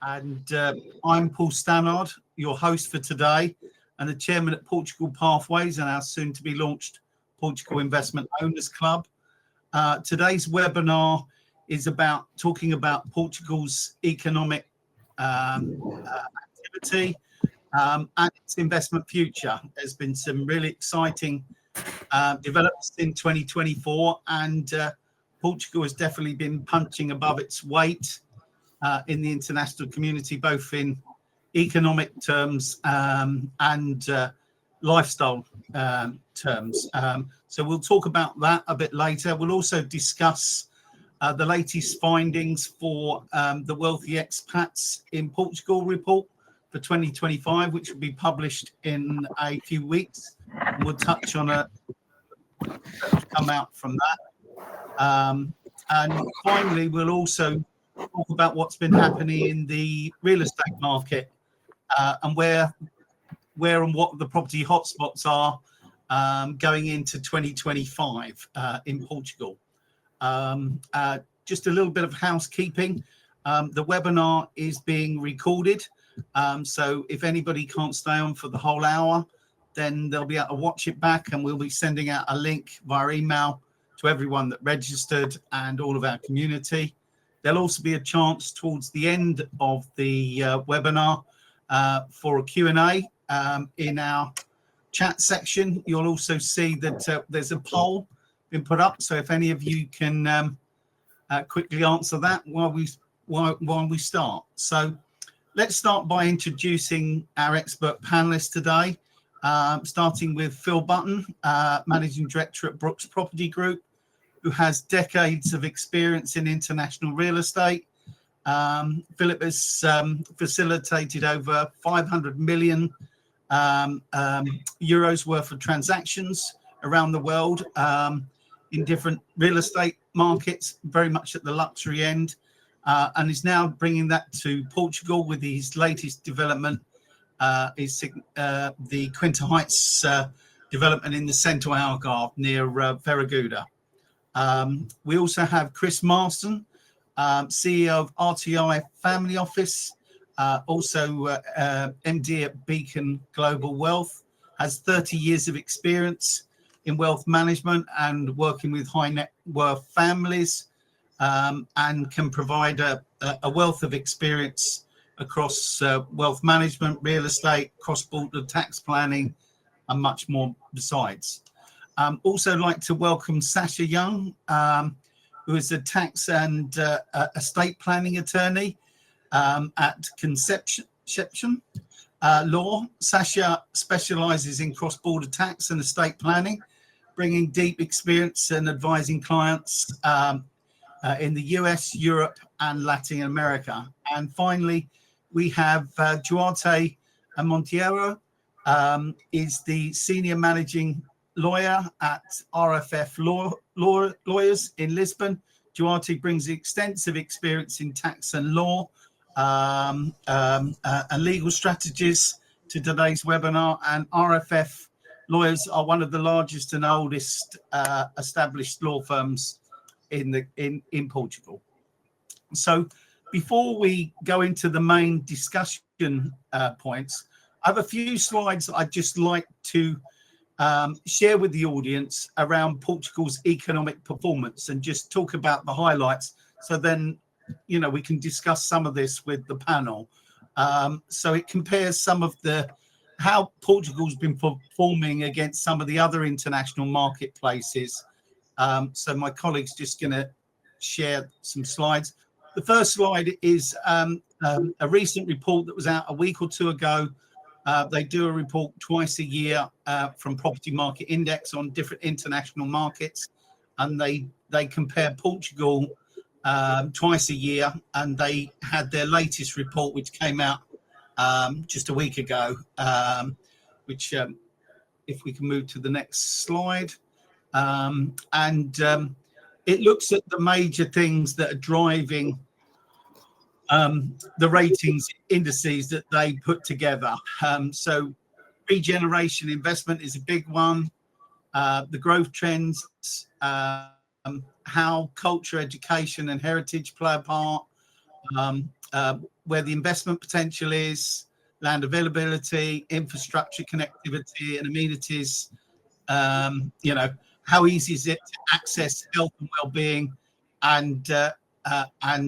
And I'm Paul Stannard, your host for today, and the chairman at Portugal Pathways and our soon-to-be launched Portugal Investment Owners Club. Today's webinar is about talking about Portugal's economic activity and its investment future. There's been some really exciting developments in 2024, and Portugal has definitely been punching above its weight in the international community, both in economic terms and lifestyle terms. So we'll talk about that a bit later. We'll also discuss the latest findings for the Wealthy Expats in Portugal report for 2025, which will be published in a few weeks. We'll touch on a come out from that. And finally, we'll also talk about what's been happening in the real estate market and where and what the property hotspots are going into 2025 in Portugal. Just a little bit of housekeeping. The webinar is being recorded. So if anybody can't stay on for the whole hour, then they'll be able to watch it back, and we'll be sending out a link via email to everyone that registered and all of our community. There'll also be a chance towards the end of the webinar for a Q&A in our chat section. You'll also see that there's a poll been put up. So if any of you can quickly answer that while we start. So let's start by introducing our expert panelists today, starting with Phil Button, Managing Director at Brooks Property Group, who has decades of experience in international real estate. Philip has facilitated over 500 million euros worth of transactions around the world in different real estate markets, very much at the luxury end, and is now bringing that to Portugal with his latest development, is the Quinta Heights development in the Central Algarve near Veragouda. We also have Chris Marston, CEO of RTI Family Office, also MD at Beacon Global Wealth, has 30 years of experience in wealth management and working with high net worth families, and can provide a wealth of experience across wealth management, real estate, cross-border tax planning, and much more besides. Also like to welcome Sasha Young, who is a tax and estate planning attorney at Conception Law. Sasha specializes in cross-border tax and estate planning, bringing deep experience and advising clients in the US, Europe, and Latin America. And finally, we have Duarte Monteiro, is the senior managing lawyer at RFF Lawyers in Lisbon. Duarte brings extensive experience in tax and law and legal strategies to today's webinar. And RFF Lawyers are one of the largest and oldest established law firms in Portugal. So before we go into the main discussion points, I have a few slides I'd just like to share with the audience around Portugal's economic performance and just talk about the highlights. So then, you know, we can discuss some of this with the panel. So it compares some of how Portugal's been performing against some of the other international marketplaces. So my colleague's just going to share some slides. The first slide is a recent report that was out a week or two ago. They do a report twice a year from Property Market Index on different international markets, and they compare Portugal twice a year, and they had their latest report, which came out just a week ago, which if we can move to the next slide. It looks at the major things that are driving the ratings indices that they put together. So regeneration investment is a big one. The growth trends, how culture, education, and heritage play a part. where the investment potential is, land availability, infrastructure connectivity and amenities. How easy is it to access health and well-being, and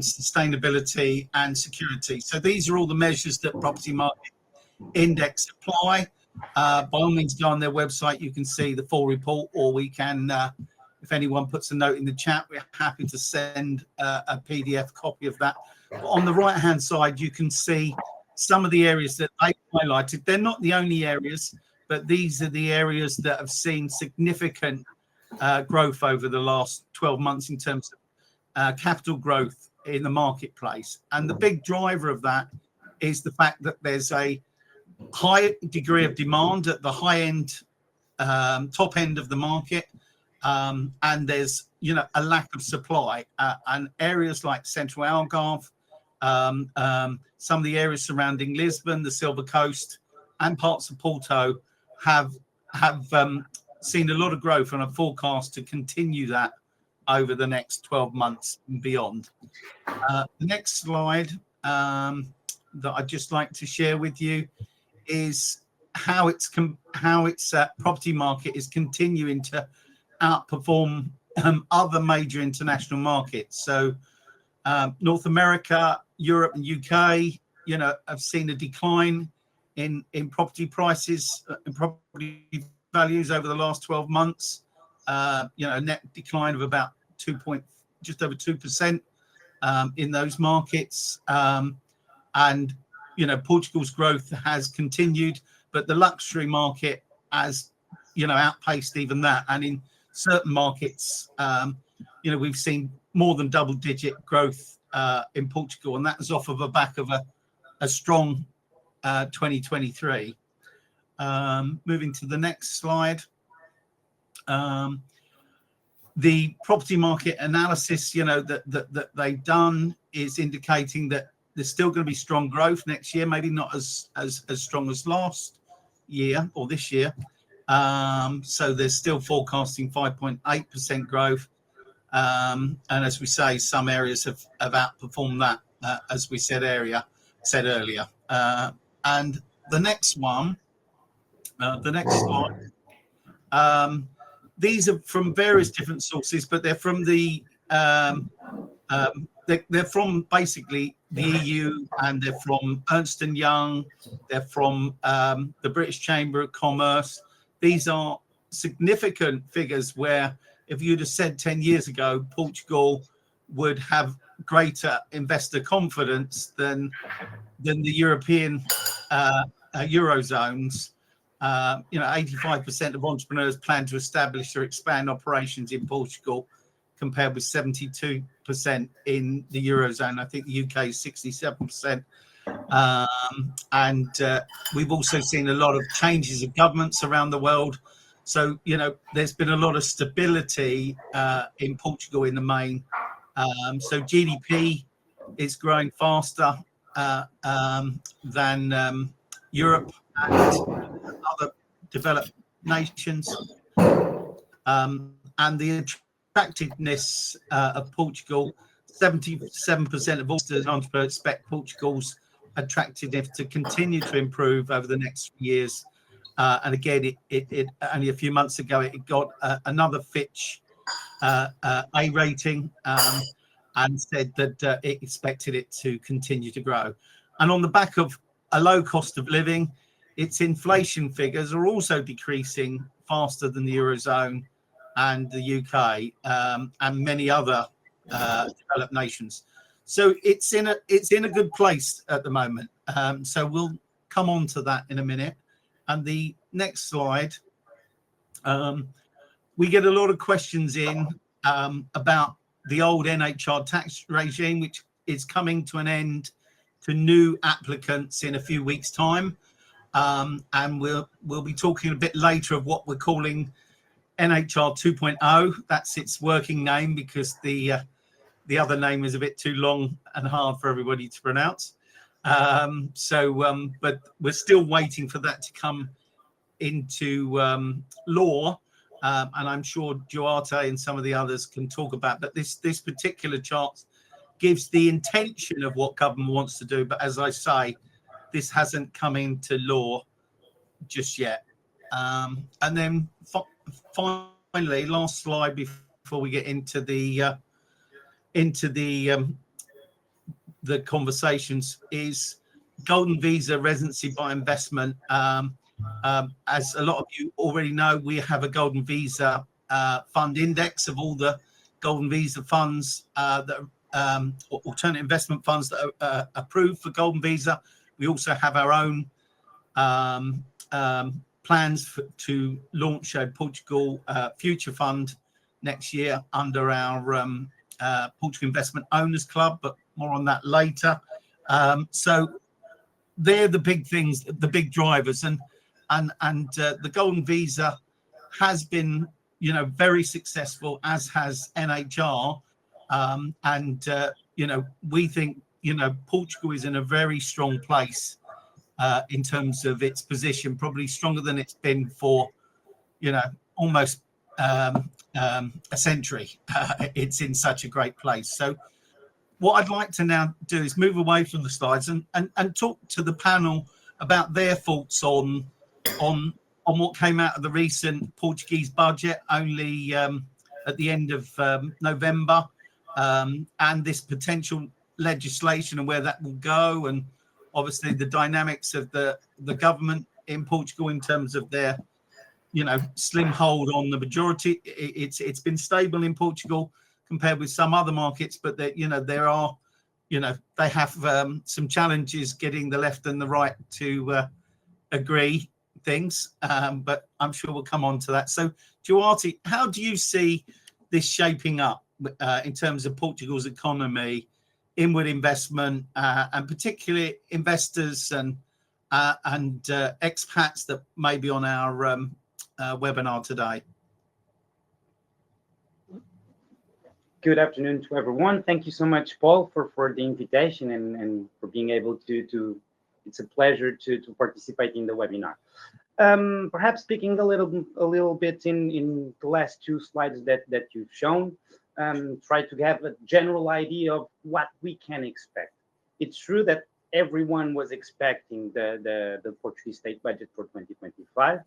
sustainability and security. So these are all the measures that Property Market Index apply. By all means, go on their website. You can see the full report, or we can, if anyone puts a note in the chat, we're happy to send a PDF copy of that. But on the right-hand side, you can see some of the areas that they highlighted. They're not the only areas, but these are the areas that have seen significant growth over the last 12 months in terms of capital growth in the marketplace. And the big driver of that is the fact that there's a high degree of demand at the high end, top end of the market, and there's a lack of supply. And areas like Central Algarve, some of the areas surrounding Lisbon, the Silver Coast, and parts of Porto have seen a lot of growth and are forecast to continue that over the next 12 months and beyond. The next slide that I'd just like to share with you is how its property market is continuing to outperform other major international markets. So North America, Europe and UK, have seen a decline in property prices and property values over the last 12 months. A net decline of about just over 2% in those markets. And Portugal's growth has continued, but the luxury market has outpaced even that. And in certain markets, we've seen more than double-digit growth in Portugal, and that is off of a back of a strong 2023. Moving to the next slide. The property market analysis, that they've done is indicating that there's still going to be strong growth next year, maybe not as strong as last year or this year. So they're still forecasting 5.8% growth. And as we say, some areas have outperformed that, as we said earlier. And the next one, the next slide. These are from various different sources, but they're from they're from basically the EU, and they're from Ernst & Young, they're from the British Chamber of Commerce. These are significant figures where if you'd have said 10 years ago, Portugal would have greater investor confidence than the European Eurozones. 85% of entrepreneurs plan to establish or expand operations in Portugal, compared with 72% in the Eurozone. I think the UK is 67%. And we've also seen a lot of changes of governments around the world. So, there's been a lot of stability in Portugal in the main. So GDP is growing faster than Europe and other developed nations. And the attractiveness of Portugal, 77% of all entrepreneurs expect Portugal's attractiveness to continue to improve over the next few years. And again, it only a few months ago, it got another Fitch A rating, and said that it expected it to continue to grow. And on the back of a low cost of living, its inflation figures are also decreasing faster than the Eurozone and the UK, and many other developed nations. So it's in a good place at the moment. So we'll come on to that in a minute. And the next slide, we get a lot of questions in about the old NHR tax regime, which is coming to an end to new applicants in a few weeks' time. And we'll be talking a bit later of what we're calling NHR 2.0. That's its working name, because the other name is a bit too long and hard for everybody to pronounce. But we're still waiting for that to come into law. And I'm sure Duarte and some of the others can talk about. But this particular chart gives the intention of what government wants to do. But as I say, this hasn't come into law just yet. And then finally, last slide before we get into the conversations is golden visa residency by investment. As a lot of you already know, we have a golden visa fund index of all the golden visa funds that alternate investment funds that are approved for golden visa. We also have our own plans to launch a Portugal Future Fund next year under our Portugal Investment Owners Club, but more on that later. So they're the big things, the big drivers, and the golden visa has been, very successful, as has NHR, we think, Portugal is in a very strong place in terms of its position, probably stronger than it's been for, almost a century. It's in such a great place. So what I'd like to now do is move away from the slides and talk to the panel about their thoughts on what came out of the recent Portuguese budget only at the end of November, and this potential legislation and where that will go, and obviously the dynamics of the government in Portugal in terms of their slim hold on the majority. It's been stable in Portugal compared with some other markets, but that there are they have some challenges getting the left and the right to agree things, but I'm sure we'll come on to that. So Duarte, how do you see this shaping up in terms of Portugal's economy, inward investment, and particularly investors and expats that may be on our webinar today? Good afternoon to everyone. Thank you so much, Paul, for the invitation and for being able to it's a pleasure to participate in the webinar. Perhaps speaking a little bit in the last two slides that you've shown, try to have a general idea of what we can expect. It's true that everyone was expecting the Portuguese state budget for 2025.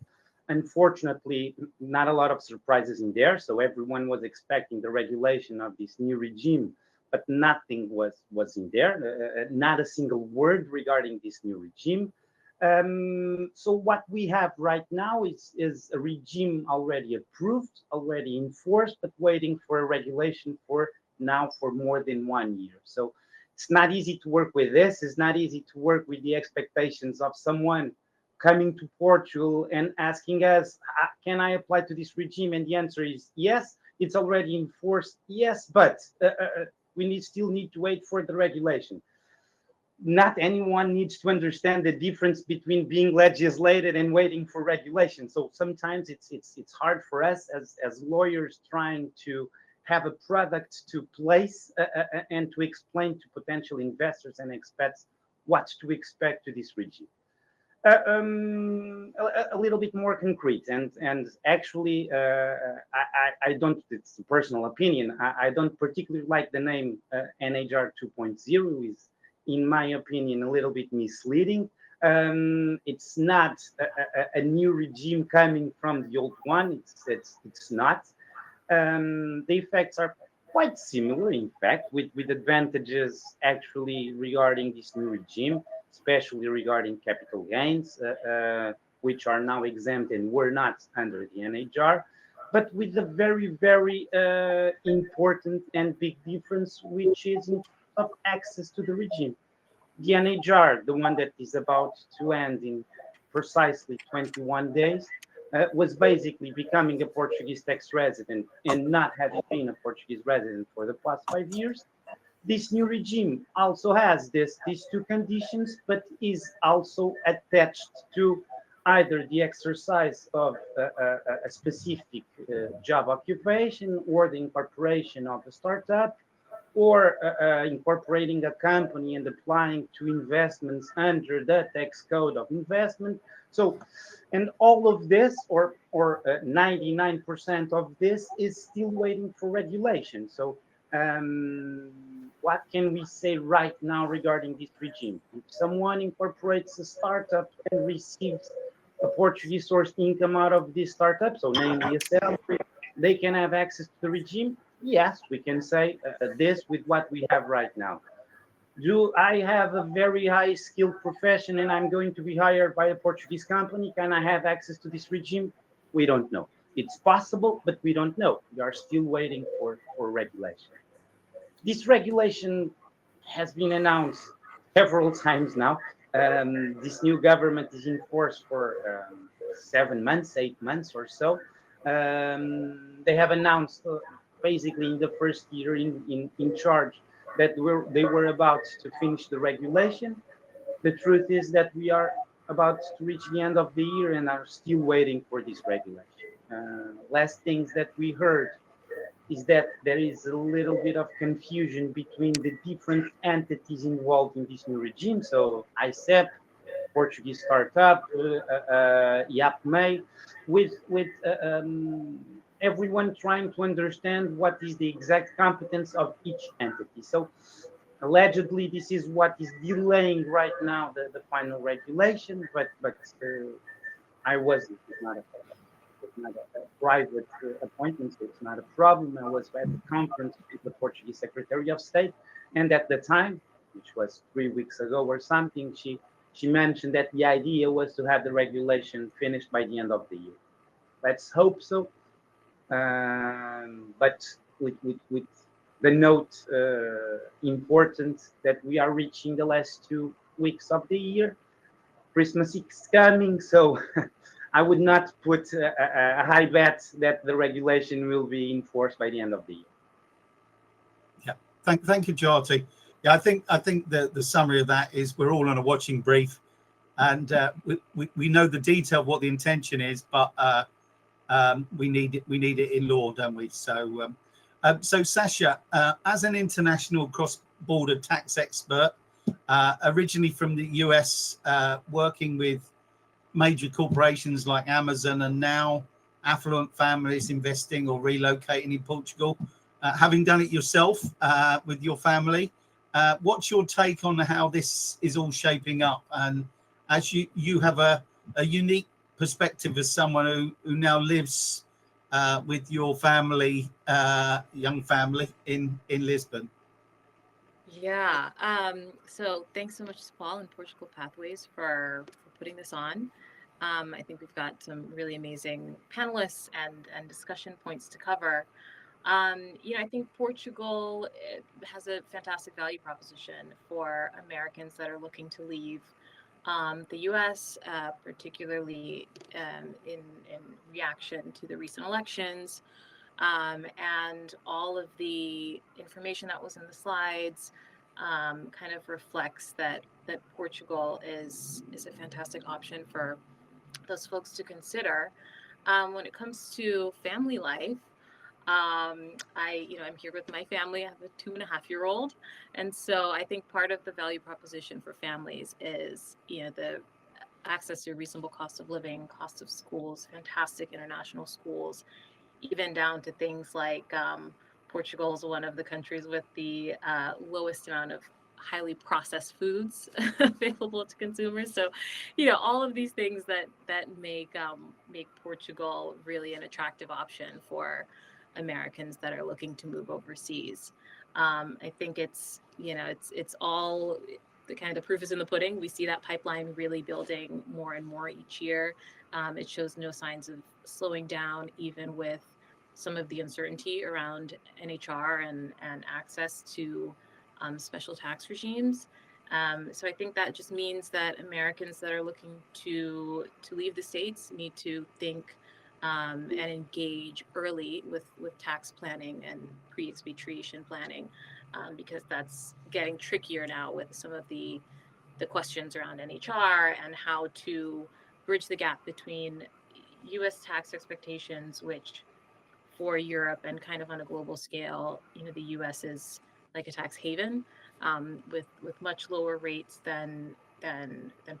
Unfortunately, not a lot of surprises in there. So everyone was expecting the regulation of this new regime, but nothing was in there. Not a single word regarding this new regime. So what we have right now is a regime already approved, already enforced, but waiting for a regulation for more than 1 year. So it's not easy to work with this. It's not easy to work with the expectations of someone coming to Portugal and asking us, can I apply to this regime? And the answer is yes, it's already enforced. Yes, but we still need to wait for the regulation. Not anyone needs to understand the difference between being legislated and waiting for regulation. So sometimes it's hard for us as lawyers trying to have a product to place and to explain to potential investors and expats what to expect to this regime. A little bit more concrete, and actually, I don't. It's a personal opinion. I don't particularly like the name NHR 2.0. Is, in my opinion, a little bit misleading. It's not a new regime coming from the old one. It's not. The effects are quite similar, in fact, with advantages actually regarding this new regime, especially regarding capital gains, which are now exempt and were not under the NHR, but with a very, very important and big difference, which is of access to the regime. The NHR, the one that is about to end in precisely 21 days, was basically becoming a Portuguese tax resident and not having been a Portuguese resident for the past 5 years. This new regime also has these two conditions, but is also attached to either the exercise of a specific job occupation or the incorporation of a startup, or incorporating a company and applying to investments under the tax code of investment. So, and all of this, or 99% of this, is still waiting for regulation. So what can we say right now regarding this regime? If someone incorporates a startup and receives a Portuguese sourced income out of this startup, so namely a salary, they can have access to the regime. Yes, we can say this with what we have right now. Do I have a very high skilled profession and I'm going to be hired by a Portuguese company? Can I have access to this regime? We don't know. It's possible, but we don't know. We are still waiting for regulation. This regulation has been announced several times now. This new government is in force for 7 months, 8 months or so. They have announced basically in the first year in charge that they were about to finish the regulation. The truth is that we are about to reach the end of the year and are still waiting for this regulation. Last things that we heard is that there is a little bit of confusion between the different entities involved in this new regime. So ICEP, Portuguese startup, IAPMEI, with everyone trying to understand what is the exact competence of each entity. So allegedly, this is what is delaying right now the final regulation, but I wasn't. It's not a private appointment, so it's not a problem. I was at the conference with the Portuguese Secretary of State, and at the time, which was 3 weeks ago or something, she mentioned that the idea was to have the regulation finished by the end of the year. Let's hope so. But with the note important that we are reaching the last 2 weeks of the year, Christmas is coming, so I would not put a high bet that the regulation will be enforced by the end of the year. Yeah, thank you, Jati. Yeah, I think the summary of that is we're all on a watching brief, and we know the detail of what the intention is, but we need it in law, don't we? So Sasha, as an international cross-border tax expert, originally from the US, working with major corporations like Amazon, and now affluent families investing or relocating in Portugal, having done it yourself with your family, what's your take on how this is all shaping up? And as you have a unique perspective as someone who now lives with your family, young family in Lisbon. Yeah. So thanks so much, Paul and Portugal Pathways for putting this on. I think we've got some really amazing panelists and discussion points to cover. I think Portugal has a fantastic value proposition for Americans that are looking to leave the U.S., particularly in reaction to the recent elections. And all of the information that was in the slides kind of reflects that Portugal is a fantastic option for those folks to consider. When it comes to family life, I'm here with my family. I have a 2.5-year-old, and so I think part of the value proposition for families is the access to reasonable cost of living, cost of schools, fantastic international schools, even down to things like Portugal is one of the countries with the lowest amount of highly processed foods available to consumers. So, all of these things that make Portugal really an attractive option for Americans that are looking to move overseas. I think it's all the kind of proof is in the pudding. We see that pipeline really building more and more each year. It shows no signs of slowing down, even with some of the uncertainty around NHR and access to special tax regimes. So I think that just means that Americans that are looking to leave the States need to think and engage early with tax planning and pre-expatriation planning, because that's getting trickier now with some of the questions around NHR and how to bridge the gap between U.S. tax expectations, which for Europe and kind of on a global scale, the U.S. is like a tax haven with much lower rates than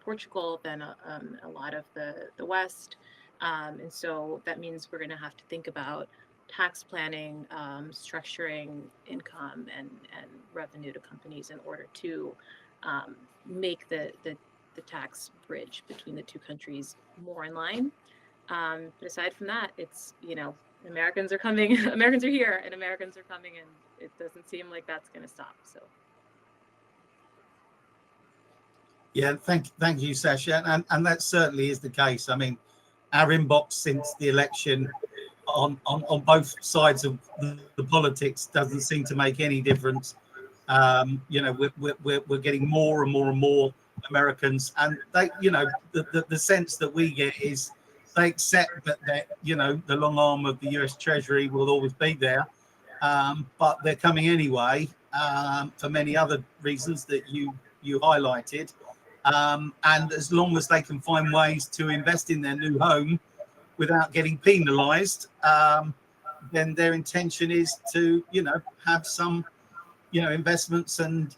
Portugal, than a lot of the West. And so that means we're going to have to think about tax planning, structuring income and revenue to companies in order to make the tax bridge between the two countries more in line. But aside from that, it's, Americans are coming, Americans are here, and Americans are coming, and it doesn't seem like that's going to stop. So. Yeah, thank you, Sasha, and that certainly is the case. I mean, our inbox since the election on both sides of the politics doesn't seem to make any difference. We're getting more and more and more Americans, and they, the sense that we get is they accept that the long arm of the US Treasury will always be there, but they're coming anyway for many other reasons that you highlighted. And as long as they can find ways to invest in their new home without getting penalised, then their intention is to, have some, investments and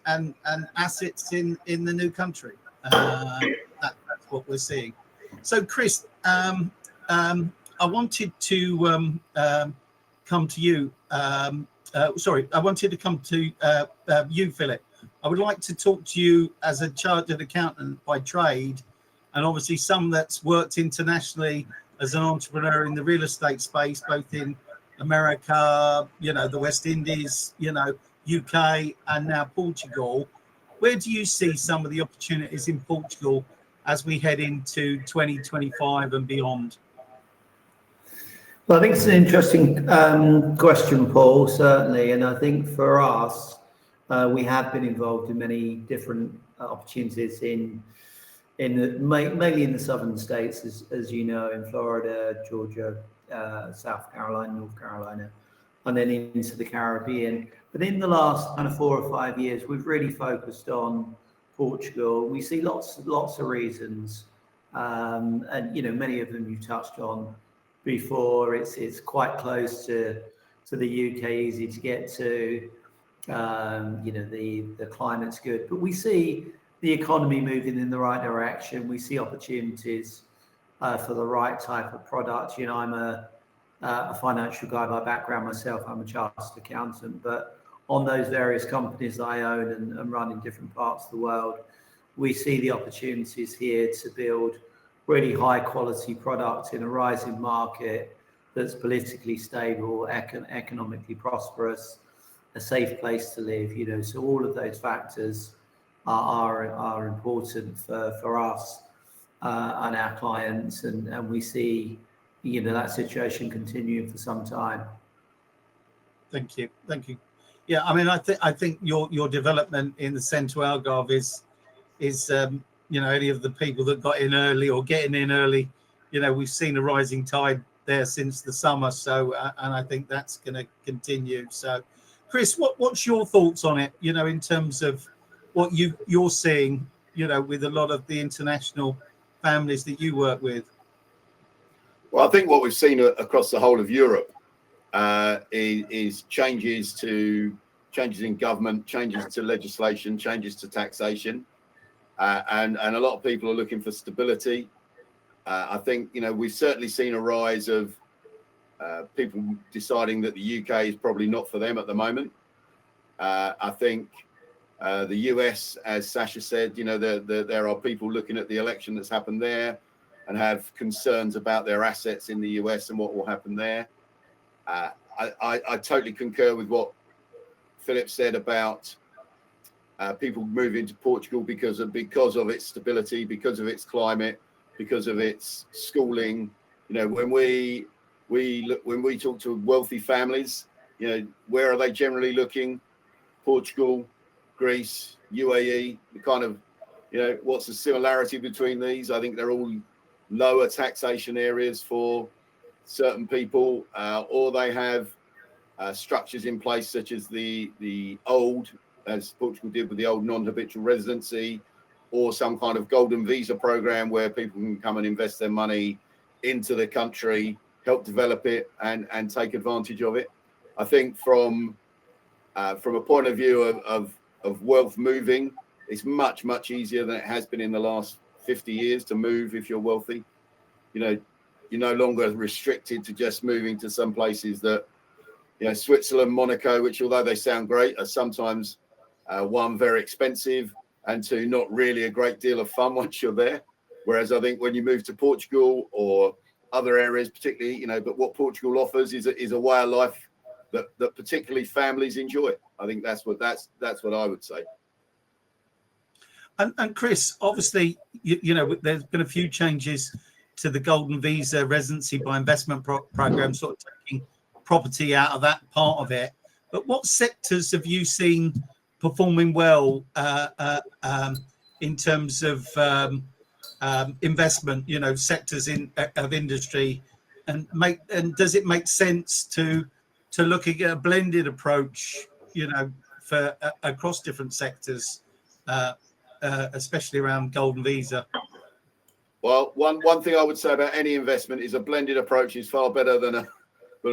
assets in the new country. That's what we're seeing. So, Chris, I wanted to come to you. I wanted to come to you, Philip. I would like to talk to you as a chartered accountant by trade, and obviously some that's worked internationally as an entrepreneur in the real estate space, both in America, the West Indies, UK, and now Portugal. Where do you see some of the opportunities in Portugal as we head into 2025 and beyond? Well, I think it's an interesting question, Paul, certainly. And I think for us, we have been involved in many different opportunities mainly in the southern states, as you know, in Florida, Georgia, South Carolina, North Carolina, and then into the Caribbean. But in the last kind of 4 or 5 years, we've really focused on Portugal. We see lots of reasons, and many of them you touched on before. It's quite close to the UK, easy to get to. The climate's good, but we see the economy moving in the right direction. We see opportunities for the right type of product. I'm a financial guy by background myself. I'm a chartered accountant, but on those various companies I own and run in different parts of the world, we see the opportunities here to build really high quality products in a rising market that's politically stable, economically prosperous, a safe place to live. So all of those factors are important for us and our clients, and we see that situation continuing for some time. Thank you. Yeah, I mean, I think your development in the central Algarve is any of the people that got in early or getting in early. We've seen a rising tide there since the summer, so and I think that's going to continue. So, Chris, what's your thoughts on it? In terms of what you're seeing, with a lot of the international families that you work with. Well, I think what we've seen across the whole of Europe is changes in government, changes to legislation, changes to taxation, and a lot of people are looking for stability. I think we've certainly seen a rise of people deciding that the UK is probably not for them at the moment. I think the US, as Sasha said, there are people looking at the election that's happened there and have concerns about their assets in the US and what will happen there. I totally concur with what Philip said about people moving to Portugal because of its stability, because of its climate, because of its schooling. When we talk to wealthy families, where are they generally looking? Portugal, Greece, UAE. What's the similarity between these? I think they're all lower taxation areas for certain people, or they have structures in place such as the old, as Portugal did with the old non-habitual residency, or some kind of golden visa program where people can come and invest their money into the country, help develop it, and take advantage of it. I think from a point of view of wealth moving, it's much, much easier than it has been in the last 50 years to move if you're wealthy. You're no longer restricted to just moving to some places that Switzerland, Monaco, which although they sound great, are sometimes one, very expensive, and two, not really a great deal of fun once you're there. Whereas I think when you move to Portugal or other areas, particularly, but what Portugal offers is a way of life that particularly families enjoy. I think that's what I would say. And Chris, obviously, there's been a few changes to the Golden Visa residency by investment program, sort of taking property out of that part of it. But what sectors have you seen performing well in terms of investment? Sectors of industry, and does it make sense to looking at a blended approach? For across different sectors, especially around Golden Visa. Well, one thing I would say about any investment is a blended approach is far better than a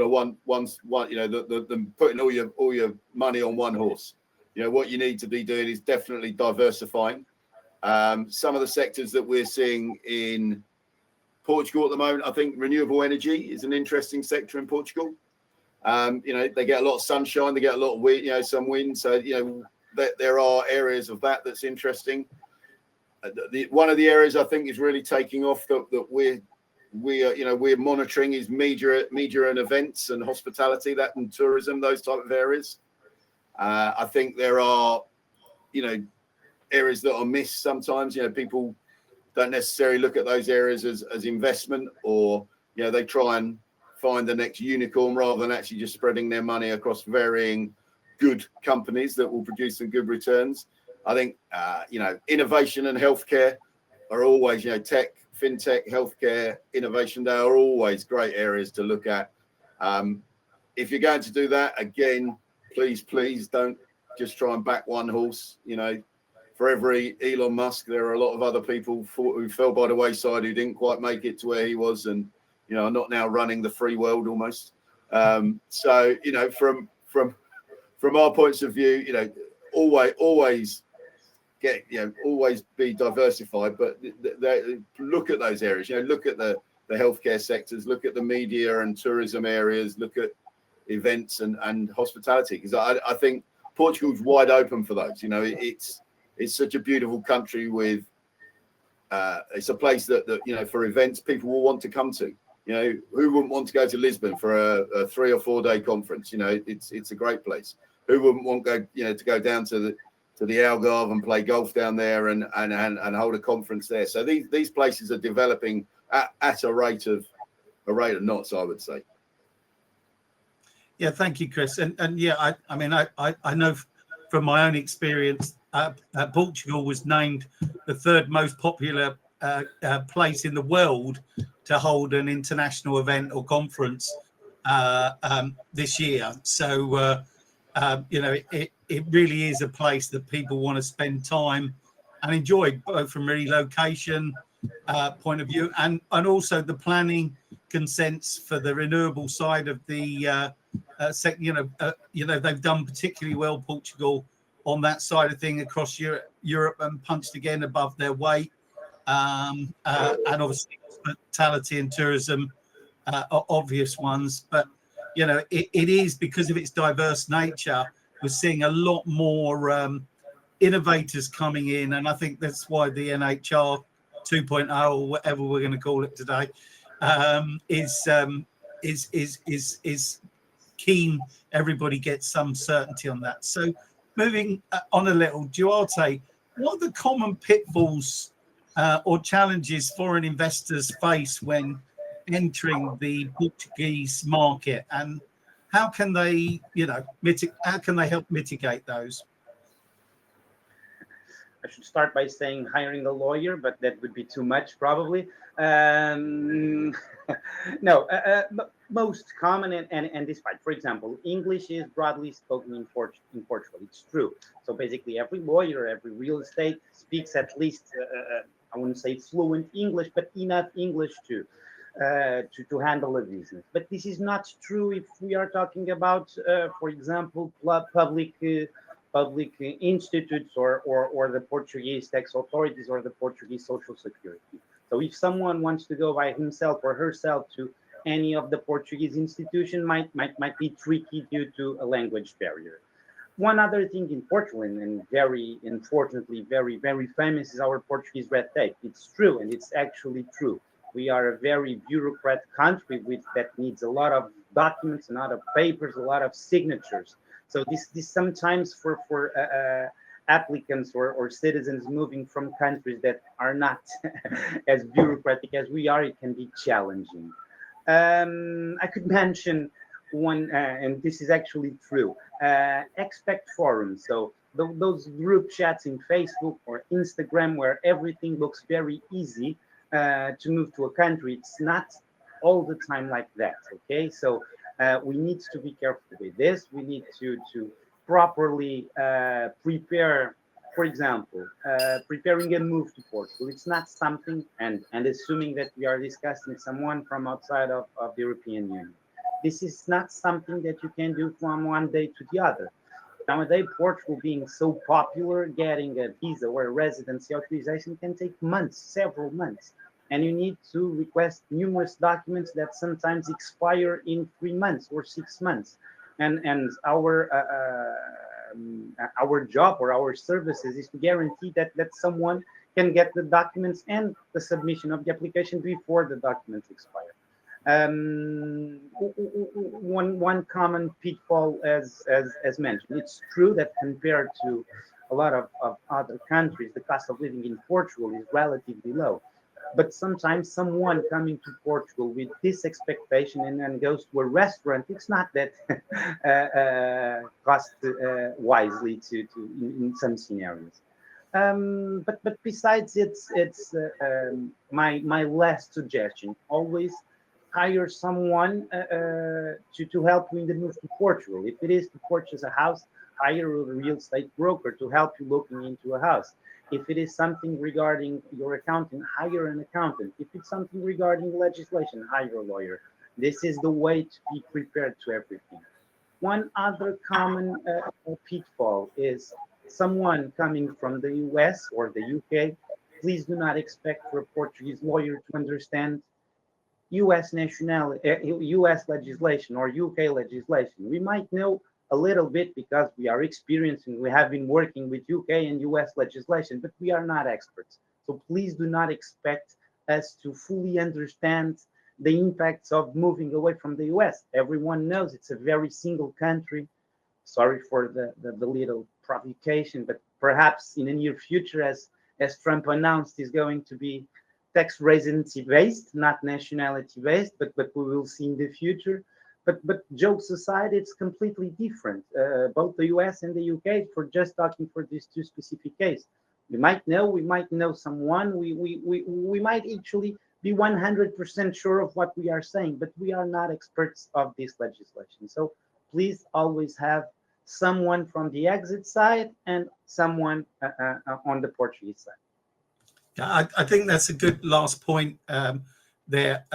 one than putting all your money on one horse. What you need to be doing is definitely diversifying. Some of the sectors that we're seeing in Portugal at the moment, I think renewable energy is an interesting sector in Portugal. They get a lot of sunshine, they get a lot of wind, some wind. So, there are areas of that's interesting. One of the areas I think is really taking off that we're monitoring is media and events and hospitality, and tourism, those type of areas. I think there are, areas that are missed sometimes. People don't necessarily look at those areas as investment, or they try and find the next unicorn rather than actually just spreading their money across varying good companies that will produce some good returns. I think innovation and healthcare are always, tech, fintech, healthcare, innovation, they are always great areas to look at. If you're going to do that, again, please don't just try and back one horse. For every Elon Musk, there are a lot of other people who fell by the wayside, who didn't quite make it to where he was, and are not now running the free world almost. So from our points of view, always get always be diversified, but look at those areas. Look at the healthcare sectors, look at the media and tourism areas, look at events and hospitality, because I think Portugal's wide open for those. It's such a beautiful country with it's a place that for events people will want to come to. Who wouldn't want to go to Lisbon for a 3 or 4 day conference? It's a great place. Who wouldn't want to go down to the Algarve and play golf down there and hold a conference there? So these places are developing at a rate of knots, I would say. Yeah, thank you, Chris. And yeah, I know from my own experience, Portugal was named the 3rd most popular place in the world to hold an international event or conference this year. So it really is a place that people want to spend time and enjoy, both from a relocation point of view and also the planning consents for the renewable side of the they've done particularly well, Portugal, on that side of thing across Europe, and punched again above their weight. And obviously hospitality and tourism are obvious ones, but it is because of its diverse nature. We're seeing a lot more innovators coming in, and I think that's why the NHR 2.0 or whatever we're going to call it today is keen everybody gets some certainty on that. So moving on a little, Duarte, what are the common pitfalls or challenges foreign investors face when entering the Portuguese market, and how can they help mitigate those? I should start by saying hiring a lawyer, but that would be too much probably. Most common and despite, for example, English is broadly spoken in Portugal. It's true. So basically every lawyer, every real estate speaks at least, I wouldn't say fluent English, but enough English to handle a business. But this is not true if we are talking about, for example, public institutes or the Portuguese tax authorities or the Portuguese social security. So if someone wants to go by himself or herself to any of the Portuguese institution might be tricky due to a language barrier. One other thing in Portugal, and very unfortunately very famous, is our Portuguese red tape. It's true, and it's actually true. We are a very bureaucrat country with that needs a lot of documents, a lot of papers, a lot of signatures. So this sometimes for applicants or citizens moving from countries that are not as bureaucratic as we are, it can be challenging. I could mention one, and this is actually true. Expect forums. So those group chats in Facebook or Instagram where everything looks very easy to move to a country. It's not all the time like that. Okay, so we need to be careful with this. We need to properly prepare. For example, preparing a move to Portugal. It's not something, and assuming that we are discussing someone from outside of the European Union. This is not something that you can do from one day to the other. Nowadays, Portugal being so popular, getting a visa or a residency authorization can take months, several months. And you need to request numerous documents that sometimes expire in 3 months or 6 months. And our job or our services is to guarantee that someone can get the documents and the submission of the application before the documents expire. One common pitfall, as mentioned, it's true that compared to a lot of other countries, the cost of living in Portugal is relatively low. But sometimes someone coming to Portugal with this expectation and then goes to a restaurant, it's not that cost wisely in some scenarios. But besides, it's my last suggestion. Always hire someone to help you in the move to Portugal. If it is to purchase a house, hire a real estate broker to help you looking into a house. If it is something regarding your accounting, hire an accountant. If it's something regarding legislation, hire a lawyer. This is the way to be prepared to everything. One other common pitfall is someone coming from the US or the UK. Please do not expect for a Portuguese lawyer to understand US US legislation or UK legislation. We might know a little bit because we are experienced and we have been working with UK and US legislation, but we are not experts. So please do not expect us to fully understand the impacts of moving away from the US. Everyone knows it's a very single country. Sorry for the little provocation, but perhaps in the near future, as Trump announced, is going to be tax residency based, not nationality based, but we will see in the future. But jokes aside, it's completely different. Both the US and the UK, for just talking for these two specific cases. We might know someone, we might actually be 100% sure of what we are saying, but we are not experts of this legislation. So please always have someone from the exit side and someone on the Portuguese side. Yeah, I think that's a good last point there.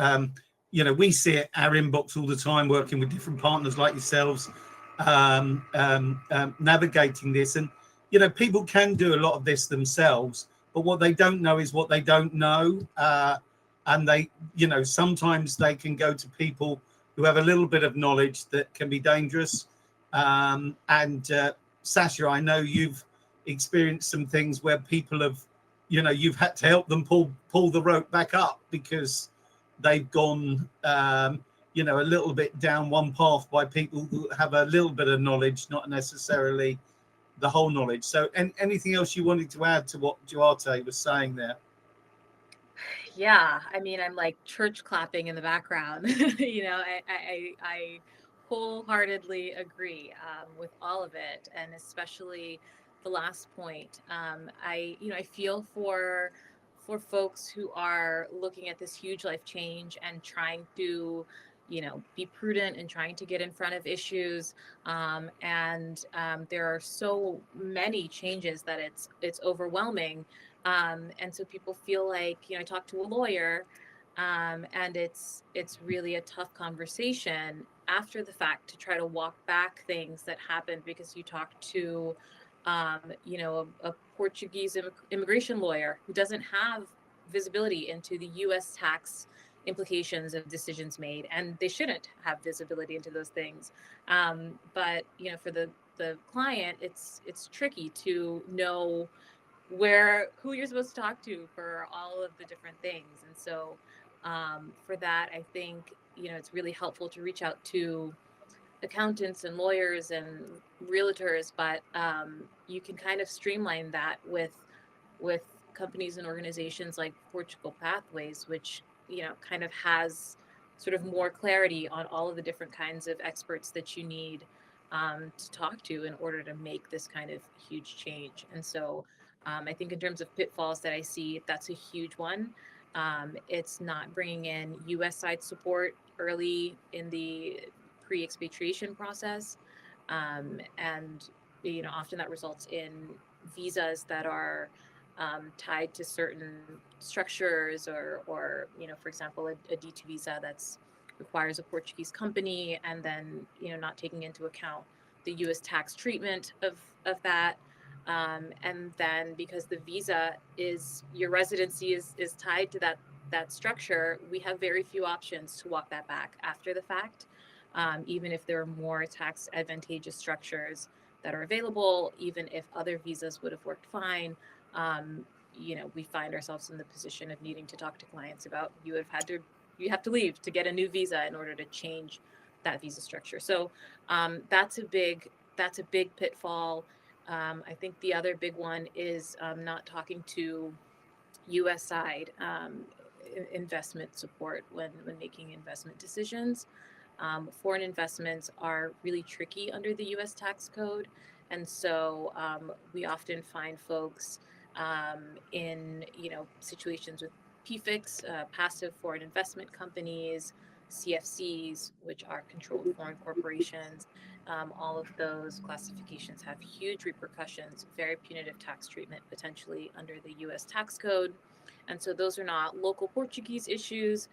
We see it, our inbox all the time, working with different partners like yourselves, navigating this. And, people can do a lot of this themselves, but what they don't know is what they don't know. And they, sometimes they can go to people who have a little bit of knowledge that can be dangerous. Sasha, I know you've experienced some things where people have, you've had to help them pull the rope back up because they've gone, a little bit down one path by people who have a little bit of knowledge, not necessarily the whole knowledge. So anything else you wanted to add to what Duarte was saying there? Yeah, I mean, I'm like church clapping in the background. I wholeheartedly agree with all of it, and especially the last point. I feel for folks who are looking at this huge life change and trying to, be prudent and trying to get in front of issues. There are so many changes that it's overwhelming. And so people feel like, I talked to a lawyer, and it's really a tough conversation after the fact to try to walk back things that happened because you talked to, a Portuguese immigration lawyer who doesn't have visibility into the U.S. tax implications of decisions made, and they shouldn't have visibility into those things. But you know, for the client, it's tricky to know who you're supposed to talk to for all of the different things. And so for that, I think, you know, it's really helpful to reach out to accountants and lawyers and realtors, but you can kind of streamline that with companies and organizations like Portugal Pathways, which, you know, kind of has sort of more clarity on all of the different kinds of experts that you need to talk to in order to make this kind of huge change. And so I think in terms of pitfalls that I see, that's a huge one. It's not bringing in US side support early in the pre-expatriation process. And, you know, often that results in visas that are tied to certain structures or, you know, for example, a D2 visa that's requires a Portuguese company, and then, you know, not taking into account the US tax treatment of that. And then because the visa is, your residency is tied to that structure, we have very few options to walk that back after the fact. Even if there are more tax advantageous structures that are available, even if other visas would have worked fine, you know, we find ourselves in the position of needing to talk to clients about you have to leave to get a new visa in order to change that visa structure. So that's a big pitfall. I think the other big one is not talking to US side investment support when making investment decisions. Foreign investments are really tricky under the US tax code. And so we often find folks in, you know, situations with PFICs, passive foreign investment companies, CFCs, which are controlled foreign corporations. All of those classifications have huge repercussions, very punitive tax treatment potentially under the US tax code. And so those are not local Portuguese issues.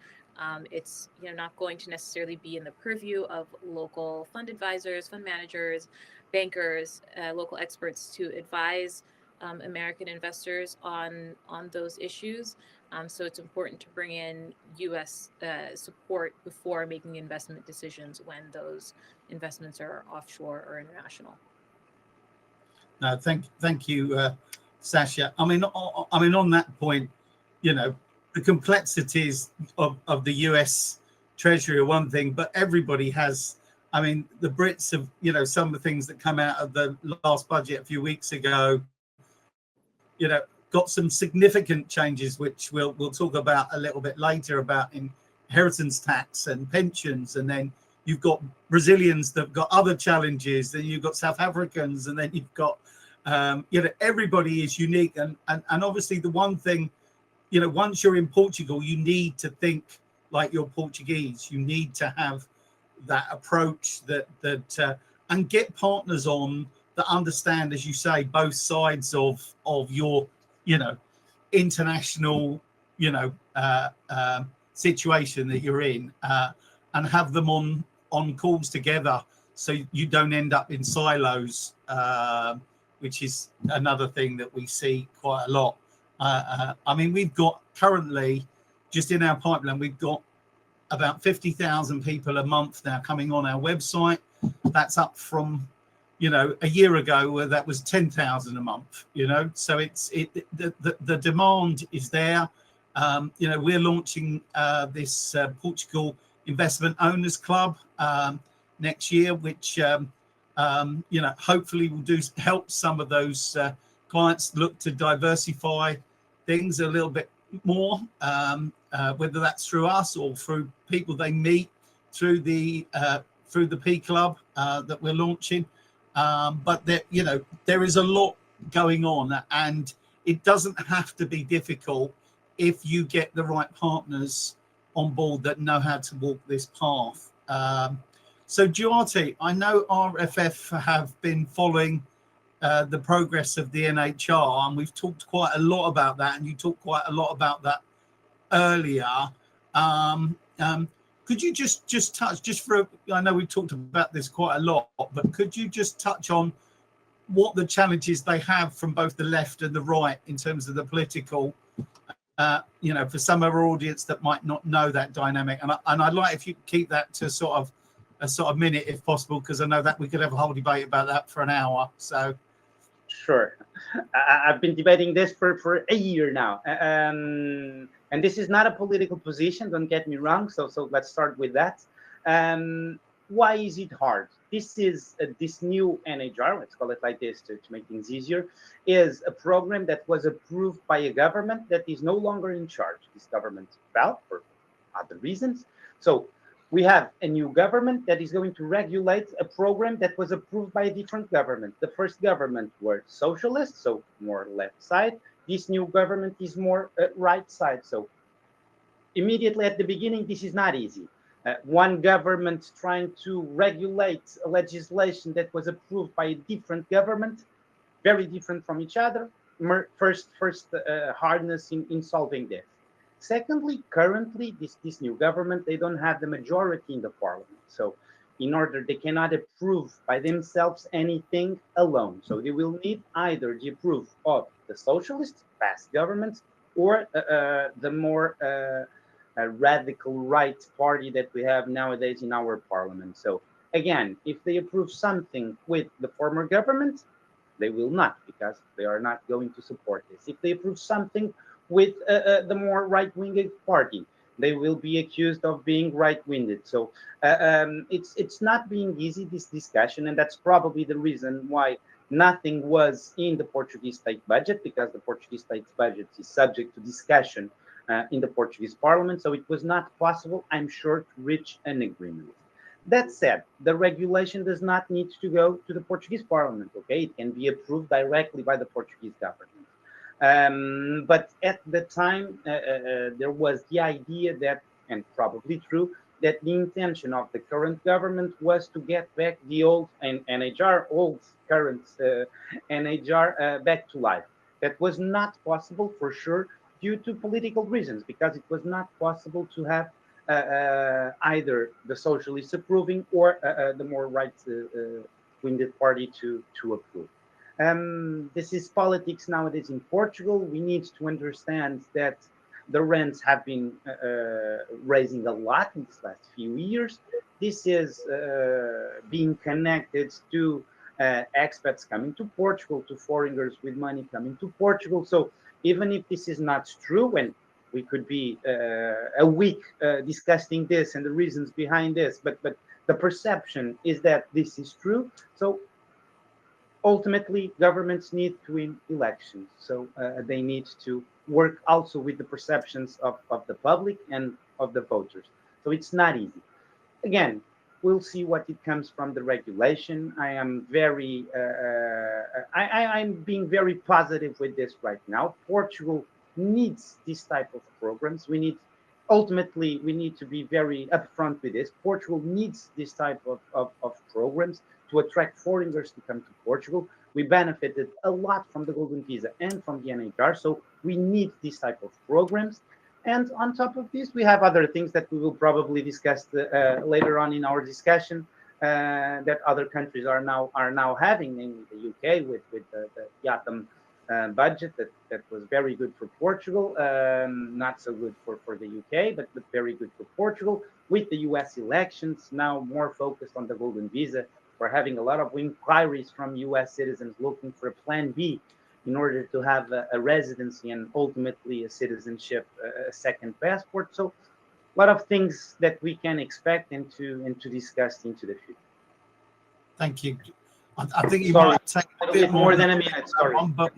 It's, you know, not going to necessarily be in the purview of local fund advisors, fund managers, bankers, local experts to advise American investors on those issues. So it's important to bring in US support before making investment decisions when those investments are offshore or international. No, thank you, Sasha. I mean, on that point, you know, the complexities of the US Treasury are one thing, but everybody has. I mean, the Brits have, you know, some of the things that come out of the last budget a few weeks ago, you know, got some significant changes, which we'll talk about a little bit later, about inheritance tax and pensions. And then you've got Brazilians that have got other challenges, then you've got South Africans, and then you've got, you know, everybody is unique. And obviously the one thing, you know, once you're in Portugal, you need to think like you're Portuguese. You need to have that approach that and get partners on that understand, as you say, both sides of your, you know, international, you know, situation that you're in, and have them on calls together so you don't end up in silos, which is another thing that we see quite a lot. I mean, we've got currently, just in our pipeline, we've got about 50,000 people a month now coming on our website. That's up from, you know, a year ago where that was 10,000 a month, you know. So the demand is there. You know, we're launching this Portugal Investment Owners Club next year, which, you know, hopefully will help some of those clients look to diversify things a little bit more, whether that's through us or through people they meet through the P Club that we're launching. But there, you know, there is a lot going on, and it doesn't have to be difficult if you get the right partners on board that know how to walk this path. So Duarte, I know RFF have been following the progress of the NHR, and we've talked quite a lot about that, and you talked quite a lot about that earlier. Could you just touch, I know we've talked about this quite a lot, but could you just touch on what the challenges they have from both the left and the right in terms of the political for some of our audience that might not know that dynamic. And I'd like if you keep that to sort of a minute, if possible, because I know that we could have a whole debate about that for an hour. So. Sure. I've been debating this for a year now. And this is not a political position, don't get me wrong. So let's start with that. Why is it hard? This is this new NHR, let's call it like this to make things easier, is a program that was approved by a government that is no longer in charge. This government fell for other reasons. So we have a new government that is going to regulate a program that was approved by a different government. The first government were socialists, so more left side. This new government is more right side. So immediately at the beginning, this is not easy. One government trying to regulate a legislation that was approved by a different government, very different from each other. First hardness in solving this. Secondly, currently, this new government, they don't have the majority in the parliament. So in order, they cannot approve by themselves anything alone. So they will need either the approval of the socialist past governments or the more radical right party that we have nowadays in our parliament. So again, if they approve something with the former government, they will not, because they are not going to support this. If they approve something with the more right-winged party, they will be accused of being right-winged. So it's not being easy, this discussion, and that's probably the reason why nothing was in the Portuguese state budget, because the Portuguese state budget is subject to discussion in the Portuguese parliament. So it was not possible, I'm sure, to reach an agreement. That said, the regulation does not need to go to the Portuguese parliament, okay? It can be approved directly by the Portuguese government. But at the time, there was the idea that, and probably true, that the intention of the current government was to get back the old NHR, current NHR back to life. That was not possible for sure due to political reasons, because it was not possible to have either the socialists approving or the more right-winged party to approve. This is politics nowadays in Portugal. We need to understand that the rents have been raising a lot in these last few years. This is being connected to expats coming to Portugal, to foreigners with money coming to Portugal. So even if this is not true, and we could be a week discussing this and the reasons behind this, but the perception is that this is true. So ultimately, governments need to win elections. So they need to work also with the perceptions of the public and of the voters. So it's not easy. Again, we'll see what it comes from the regulation. I am very, I'm being very positive with this right now. Portugal needs this type of programs. Ultimately, we need to be very upfront with this. Portugal needs this type of programs to attract foreigners to come to Portugal. We benefited a lot from the Golden Visa and from the NHR, so we need this type of programs. And on top of this, we have other things that we will probably discuss later on in our discussion that other countries are now having, namely the UK with the Yatam budget that was very good for Portugal, not so good for the UK, but very good for Portugal. With the US elections now more focused on the Golden Visa, we're having a lot of inquiries from US citizens looking for a plan B in order to have a residency and ultimately a citizenship, a second passport. So a lot of things that we can expect and to discuss into the future. Thank you. I think you Sorry, might take a bit more than a minute. Sorry, but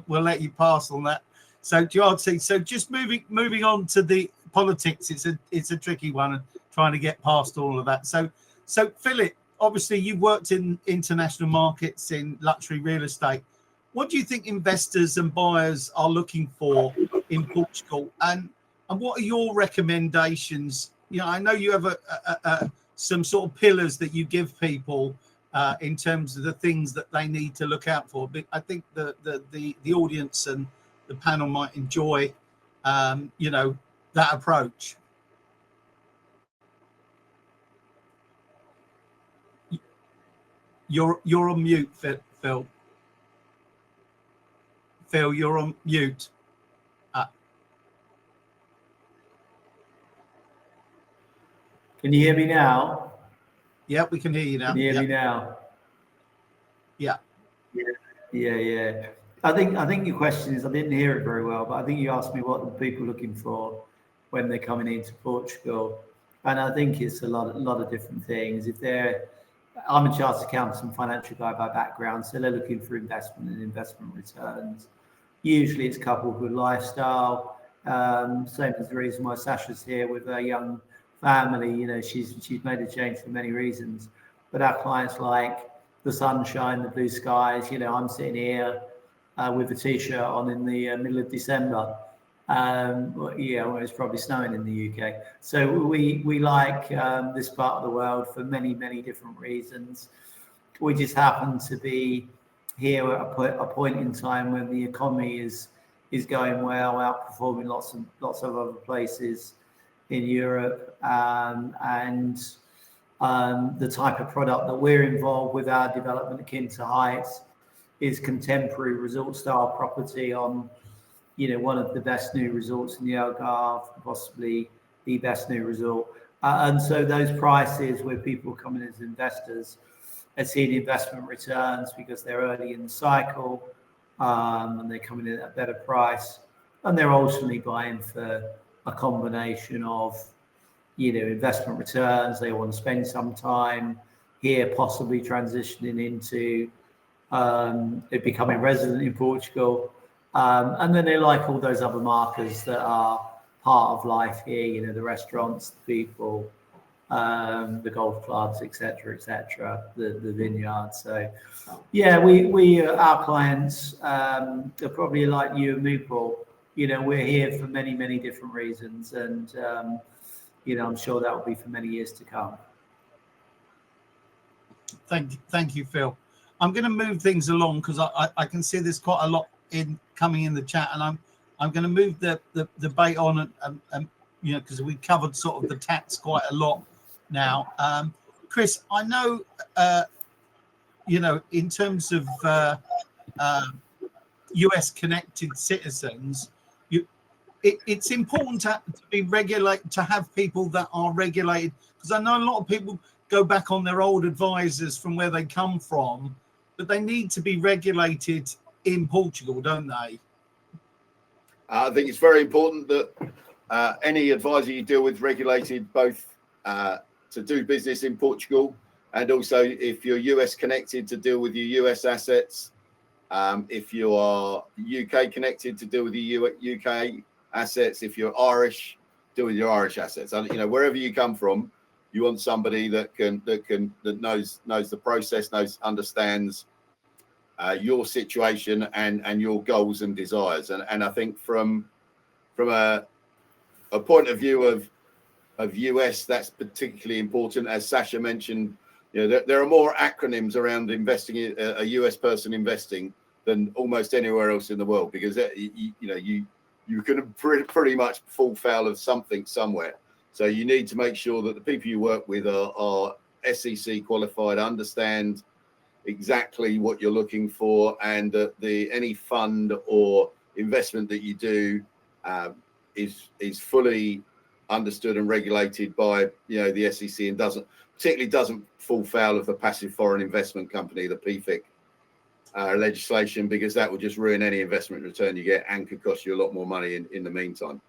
we'll let you pass on that. So, Gerard, so just moving on to the politics, it's a tricky one, and trying to get past all of that. So Philip, obviously you worked in international markets in luxury real estate. What do you think investors and buyers are looking for in Portugal, and what are your recommendations? You know, I know you have some sort of pillars that you give people in terms of the things that they need to look out for. But I think the audience and the panel might enjoy, that approach. You're on mute, Phil. Phil, you're on mute. Can you hear me now? Yeah, we can hear you now. Can you hear Yeah. me now? Yeah. Yeah. I think your question is, I didn't hear it very well, but I think you asked me what the people are looking for when they're coming into Portugal, and I think it's a lot of different things. I'm a chartered accountant and financial guy by background, so they're looking for investment and investment returns. Usually, it's coupled with lifestyle. Same as the reason why Sasha's here with her young family. You know, she's made a change for many reasons, but our clients like the sunshine, the blue skies. You know, I'm sitting here with a t-shirt on in the middle of December. Well, it's probably snowing in the UK. So we like this part of the world for many different reasons. We just happen to be here at a point in time when the economy is going well, outperforming lots of other places in Europe, and the type of product that we're involved with, our development akin to Heights, is contemporary resort style property on, one of the best new resorts in the Algarve, possibly the best new resort. And so those prices where people come in as investors are seeing investment returns because they're early in the cycle, and they're coming in at a better price, and they're ultimately buying for a combination of, investment returns. They want to spend some time here, possibly transitioning into becoming resident in Portugal. And then they like all those other markers that are part of life here, the restaurants, the people, the golf clubs, etc., the vineyards. So, yeah, we our clients are probably like you and me, Paul. We're here for many different reasons, and I'm sure that will be for many years to come. Thank you, Phil. I'm going to move things along because I can see there's quite a lot coming in the chat, and I'm going to move the debate on, and because we covered sort of the tax quite a lot now. Chris, I know in terms of US connected citizens, it's important to be to have people that are regulated, because I know a lot of people go back on their old advisors from where they come from, but they need to be regulated in Portugal, don't they? I think it's very important that any advisor you deal with regulated both to do business in Portugal, and also if you're US connected to deal with your US assets. If you are UK connected to deal with your UK assets. If you're Irish, deal with your Irish assets. And wherever you come from, you want somebody that knows the process, understands your situation and your goals and desires. And I think from a point of view of US, that's particularly important. As Sasha mentioned, there are more acronyms around investing, a US person investing, than almost anywhere else in the world, because you can pretty much fall foul of something somewhere. So you need to make sure that the people you work with are SEC qualified, understand exactly what you're looking for, and that any fund or investment that you do is fully understood and regulated by the SEC, and doesn't fall foul of the passive foreign investment company, the PFIC legislation, because that would just ruin any investment return you get and could cost you a lot more money in the meantime.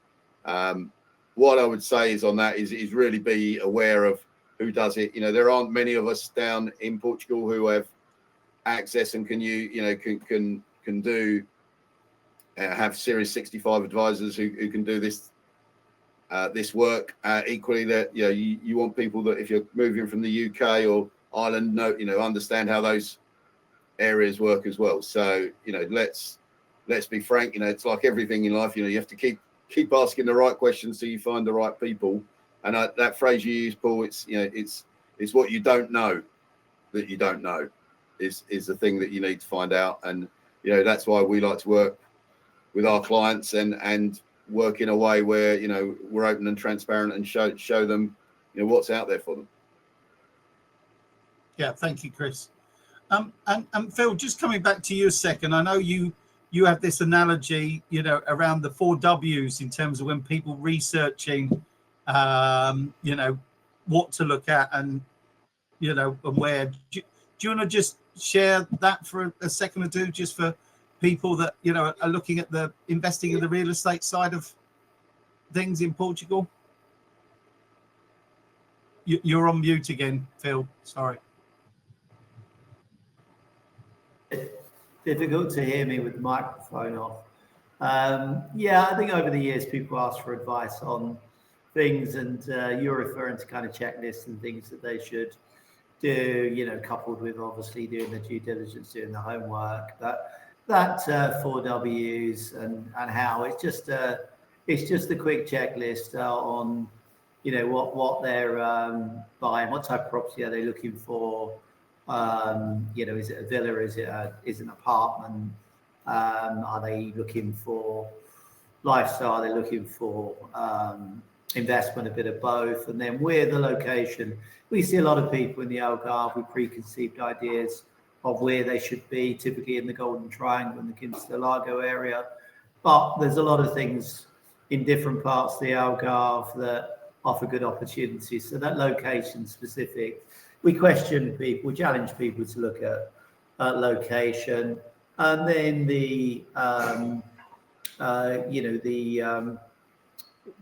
What I would say is on that is really be aware of who does it. There aren't many of us down in Portugal who have access and can have Series 65 advisors who can do this work. Equally, that you want people that, if you're moving from the UK or Ireland, understand how those areas work as well. So let's be frank. It's like everything in life. You have to keep asking the right questions so you find the right people. And that phrase you use, Paul, it's what you don't know that you don't know is the thing that you need to find out. And that's why we like to work with our clients and work in a way where we're open and transparent and show them what's out there for them. Yeah, thank you, Chris. And Phil, just coming back to you a second, I know you have this analogy, around the 4 Ws in terms of when people researching, what to look at, and and where. Do you want to just share that for a second or two, just for people that are looking at the investing in the real estate side of things in Portugal? You're on mute again, Phil. Sorry. Difficult to hear me with the microphone off. Yeah, I think over the years people ask for advice on things, and you're referring to kind of checklists and things that they should do, coupled with obviously doing the due diligence, doing the homework. That 4 Ws and how it's just a quick checklist on what they're buying, what type of property are they looking for. Is it a villa? Is it an apartment? Are they looking for lifestyle? Are they looking for investment? A bit of both. And then where the location, we see a lot of people in the Algarve with preconceived ideas of where they should be, typically in the Golden Triangle and the Quinta Lago area. But there's a lot of things in different parts of the Algarve that offer good opportunities. So that location specific, we question people, we challenge people to look at location, and then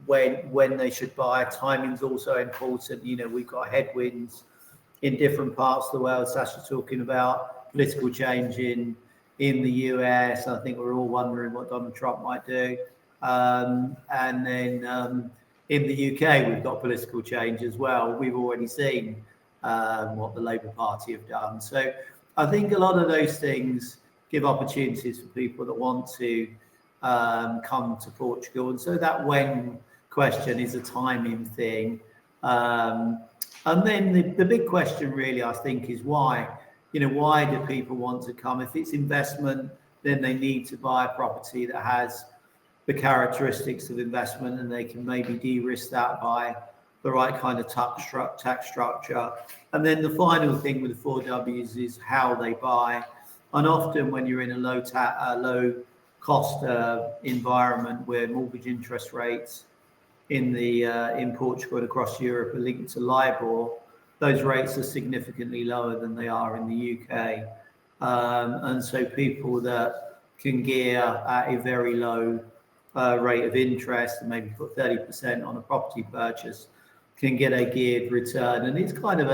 when they should buy. Timing's also important. We've got headwinds in different parts of the world. Sasha's talking about political change in the US. I think we're all wondering what Donald Trump might do. And then in the UK, we've got political change as well. We've already seen what the Labour Party have done. So I think a lot of those things give opportunities for people that want to come to Portugal. And so that when question is a timing thing. And then the big question really, I think, is why. Why do people want to come? If it's investment, then they need to buy a property that has the characteristics of investment, and they can maybe de-risk that by the right kind of tax structure. And then the final thing with the 4 Ws is how they buy. And often when you're in a low cost environment where mortgage interest rates in Portugal and across Europe are linked to LIBOR, those rates are significantly lower than they are in the UK. And so people that can gear at a very low rate of interest and maybe put 30% on a property purchase can get a geared return. And it's kind of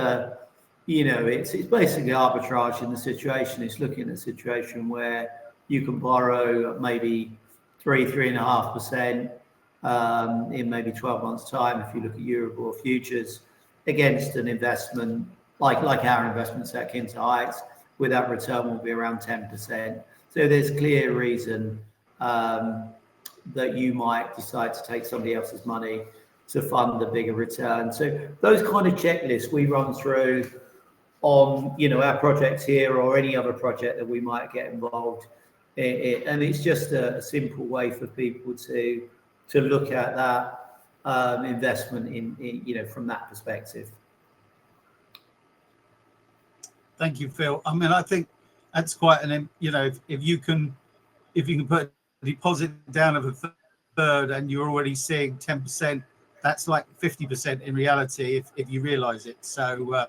it's basically arbitrage in the situation. It's looking at a situation where you can borrow maybe 3.5% in maybe 12 months' time if you look at Euribor futures against an investment like our investments at Quinta Heights, where that return will be around 10%. So there's clear reason that you might decide to take somebody else's money to fund a bigger return. So those kind of checklists we run through on our projects here or any other project that we might get involved in, and it's just a simple way for people to look at that investment in from that perspective. Thank you, Phil. I mean, I think that's quite an if you can put a deposit down of a third and you're already seeing 10%, that's like 50% in reality if you realize it. So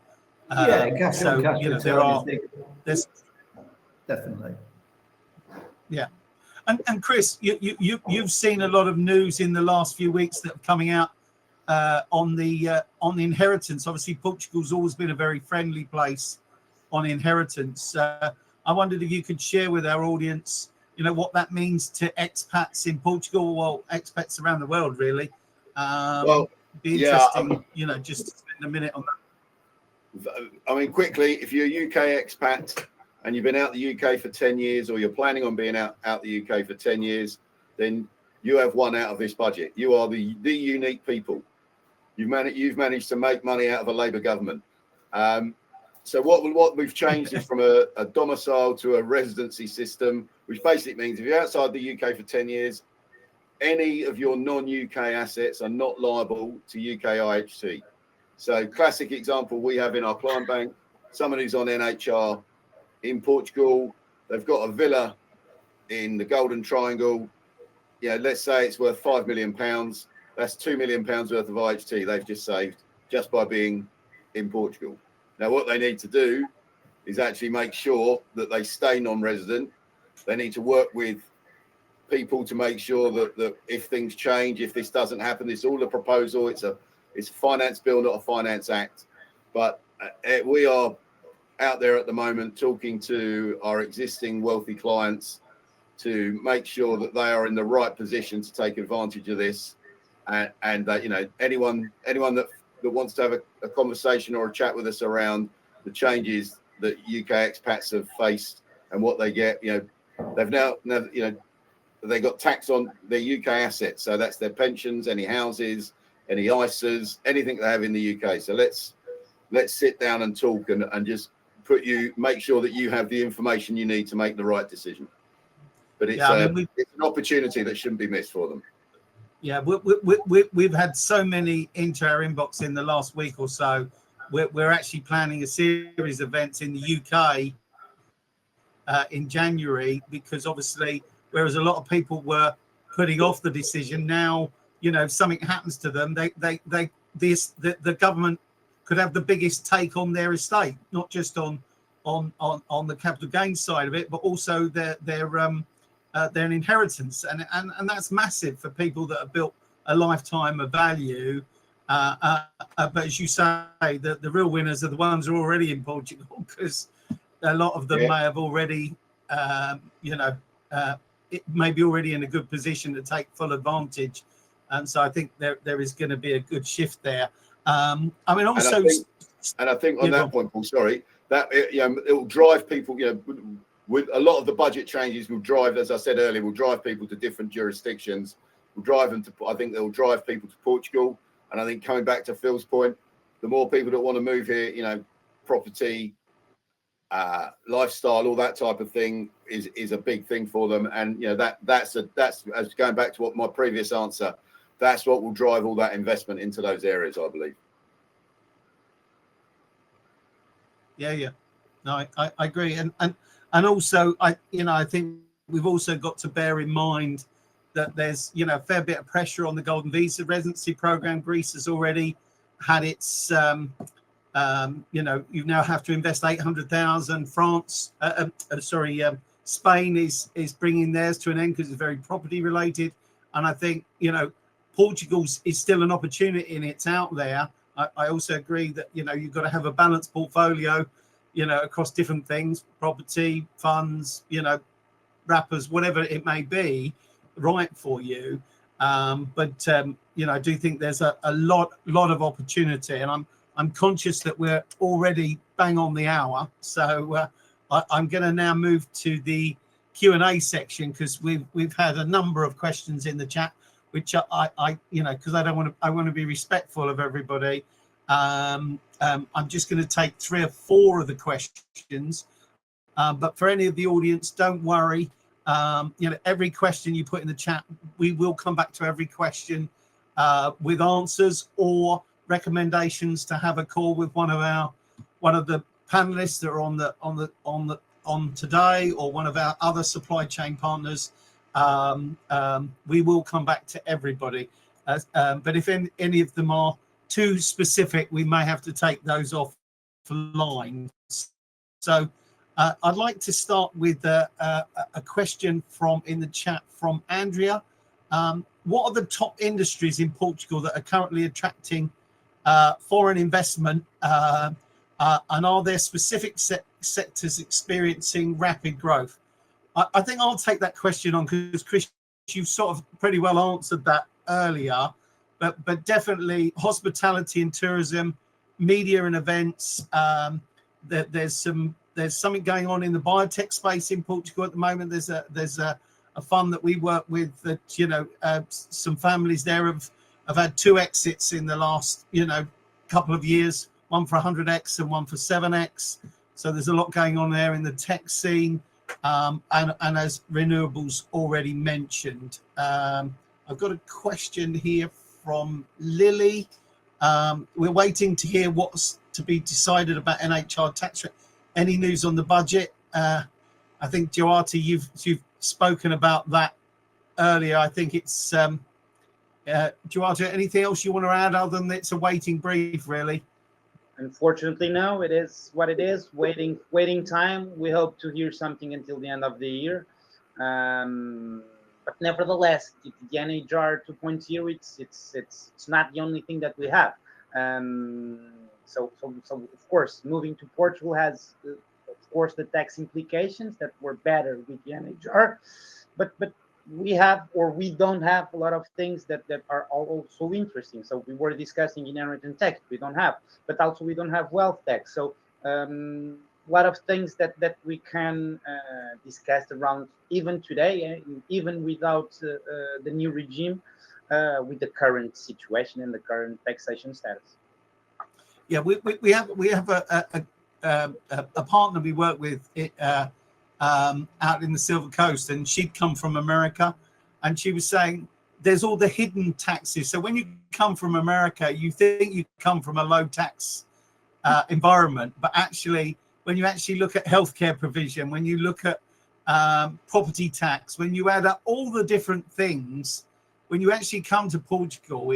cash on cash there's definitely. Yeah. And Chris, you've seen a lot of news in the last few weeks that are coming out on the inheritance. Obviously, Portugal's always been a very friendly place on inheritance. I wondered if you could share with our audience, what that means to expats in Portugal, well, expats around the world, really. Be interesting, just to spend a minute on that. I mean, quickly, if you're a UK expat and you've been out the UK for 10 years, or you're planning on being out the UK for 10 years, then you have won out of this budget. You are the unique people. You've managed to make money out of a Labour government. So what we've changed is from a domicile to a residency system, which basically means if you're outside the UK for 10 years, any of your non-UK assets are not liable to UK IHT. So classic example we have in our client bank, someone who's on NHR in Portugal, they've got a villa in the Golden Triangle. Let's say it's worth £5 million. That's £2 million worth of IHT they've just saved just by being in Portugal. Now, what they need to do is actually make sure that they stay non-resident. They need to work with people to make sure that if things change, if this doesn't happen, it's all a proposal. It's a finance bill, not a finance act. But we are out there at the moment talking to our existing wealthy clients to make sure that they are in the right position to take advantage of this, and that, you know, anyone that wants to have a conversation or a chat with us around the changes that UK expats have faced and what they get, you know, they've now you know, they got tax on their UK assets, so that's their pensions, any houses, any ISAs, anything they have in the UK. So let's sit down and talk and just make sure that you have the information you need to make the right decision. But it's it's an opportunity that shouldn't be missed for them. Yeah, we've had so many into our inbox in the last week or so. We're actually planning a series of events in the UK in January, because obviously, whereas a lot of people were putting off the decision, now, you know, if something happens to them, the government could have the biggest take on their estate, not just on the capital gains side of it, but also their inheritance, and that's massive for people that have built a lifetime of value. But as you say, the real winners are the ones who are already in Portugal, because a lot of them may have already, it may be already in a good position to take full advantage. And so I think there is going to be a good shift there. I mean, also, and I think on that point, Paul, sorry, that it will drive people. You know, with a lot of the budget changes, will drive, as I said earlier, will drive people to different jurisdictions. Will drive them to. I think they will drive people to Portugal. And I think, coming back to Phil's point, the more people that want to move here, you know, property, lifestyle, all that type of thing is a big thing for them. And you know, that's as going back to what my previous answer, that's what will drive all that investment into those areas, I believe. Yeah. No, I agree. And also, I think we've also got to bear in mind that there's, you know, a fair bit of pressure on the Golden Visa residency program. Greece has already had its, you now have to invest 800,000. Spain is bringing theirs to an end because it's very property related. And I think, you know, Portugal's is still an opportunity and it's out there. I also agree that, you know, you've got to have a balanced portfolio, you know, across different things, property, funds, you know, wrappers, whatever it may be, right for you. But I do think there's a lot of opportunity, and I'm conscious that we're already bang on the hour. So I'm going to now move to the Q&A section, because we've had a number of questions in the chat, which I because I want to be respectful of everybody. I'm just going to take 3 or 4 of the questions, but for any of the audience, don't worry. Every question you put in the chat, we will come back to every question with answers or recommendations to have a call with one of the panelists that are on today, or one of our other supply chain partners. We will come back to everybody, but if any of them are too specific, we may have to take those offline. So I'd like to start with a question in the chat from Andrea. What are the top industries in Portugal that are currently attracting foreign investment, and are there specific sectors experiencing rapid growth? I think I'll take that question on, because Chris, you've sort of pretty well answered that earlier, but definitely hospitality and tourism, media and events. There's something going on in the biotech space in Portugal at the moment. There's a fund that we work with that, some families there have had 2 exits in the last, couple of years, one for 100x and one for 7x. So there's a lot going on there in the tech scene, and as renewables already mentioned. I've got a question here from Lily. We're waiting to hear what's to be decided about NHR tax rate. Any news on the budget? I think, Joati, you've spoken about that earlier. I think it's Duarte, anything else you want to add other than it's a waiting brief, really? Unfortunately, no. It is what it is. Waiting time. We hope to hear something until the end of the year. But nevertheless, the NHR 2.0, it's not the only thing that we have. So of course, moving to Portugal has, of course, the tax implications that were better with the NHR, but we have, or we don't have, a lot of things that are also interesting. So we were discussing inheritance tax, we don't have, but also we don't have wealth tax. So a lot of things that we can discuss around even today, even without the new regime, with the current situation and the current taxation status. Yeah, we have a partner we work with out in the Silver Coast, and she'd come from America, and she was saying there's all the hidden taxes. So when you come from America, you think you come from a low tax environment, but actually, when you actually look at healthcare provision, when you look at property tax, when you add up all the different things, when you actually come to Portugal,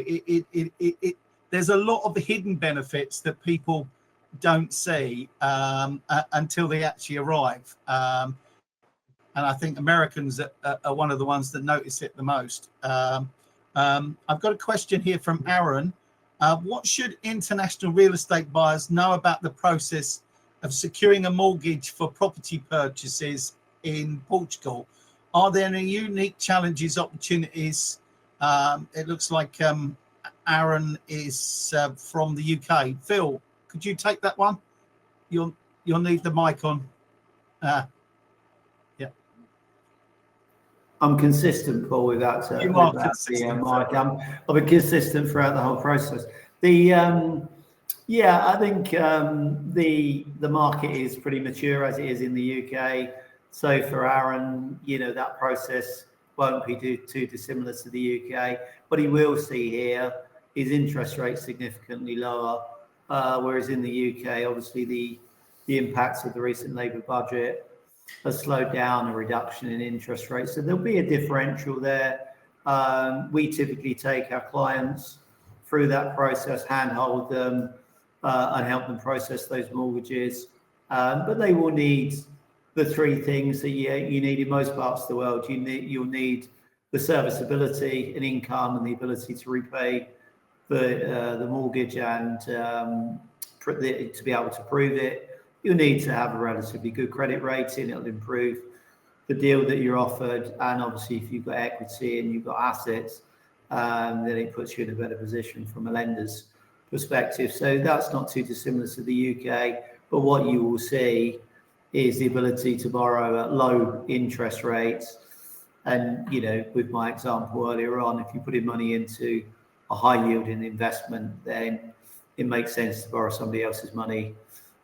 there's a lot of the hidden benefits that people don't see until they actually arrive. And I think Americans are one of the ones that notice it the most. I've got a question here from Aaron. What should international real estate buyers know about the process of securing a mortgage for property purchases in Portugal? Are there any unique challenges, opportunities? It looks like Aaron is from the UK. Phil, could you take that one? You'll need the mic on. Yeah. I'm consistent, Paul, with that. You are consistent. I've been consistent throughout the whole process. I think the market is pretty mature as it is in the UK. So for Aaron, that process won't be too dissimilar to the UK. What he will see here is interest rates significantly lower, whereas in the UK, obviously the impacts of the recent Labour budget has slowed down a reduction in interest rates. So there'll be a differential there. We typically take our clients through that process, handhold them, and help them process those mortgages. But they will need the three things that you need in most parts of the world. You'll need the serviceability, an income, and the ability to repay the mortgage and to be able to prove it. You need to have a relatively good credit rating. It'll improve the deal that you're offered. And obviously, if you've got equity and you've got assets, then it puts you in a better position from a lender's perspective. So that's not too dissimilar to the UK. But what you will see is the ability to borrow at low interest rates. And, with my example earlier on, if you put in money into a high yielding investment, then it makes sense to borrow somebody else's money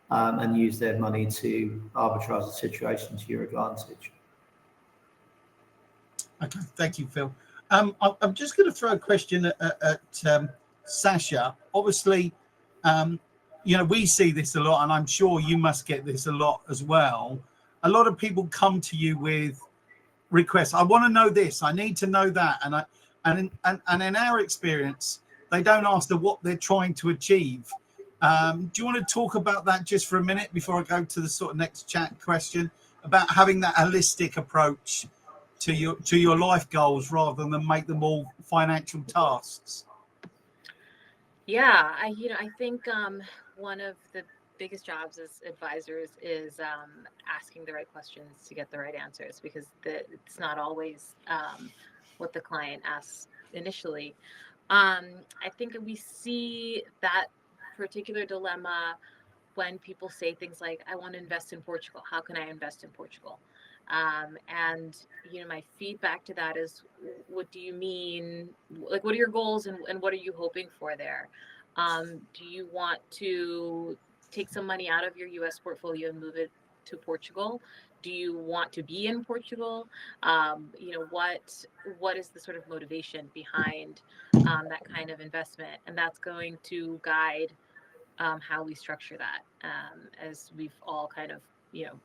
and use their money to arbitrage the situation to your advantage. Okay, thank you, Phil. I'm just going to throw a question at Sasha. Obviously, we see this a lot, and I'm sure you must get this a lot as well. A lot of people come to you with requests. I want to know this. I need to know that. And in our experience, they don't ask what they're trying to achieve. Do you want to talk about that just for a minute before I go to the sort of next chat question about having that holistic approach to your life goals rather than make them all financial tasks? Yeah, I think one of the biggest jobs as advisors is asking the right questions to get the right answers, because it's not always what the client asks initially. I think we see that particular dilemma when people say things like, I want to invest in Portugal. How can I invest in Portugal? And my feedback to that is, what do you mean? Like, what are your goals and what are you hoping for there? Do you want to take some money out of your US portfolio and move it to Portugal? Do you want to be in Portugal? What is the sort of motivation behind that kind of investment? And that's going to guide how we structure that. As we've all kind of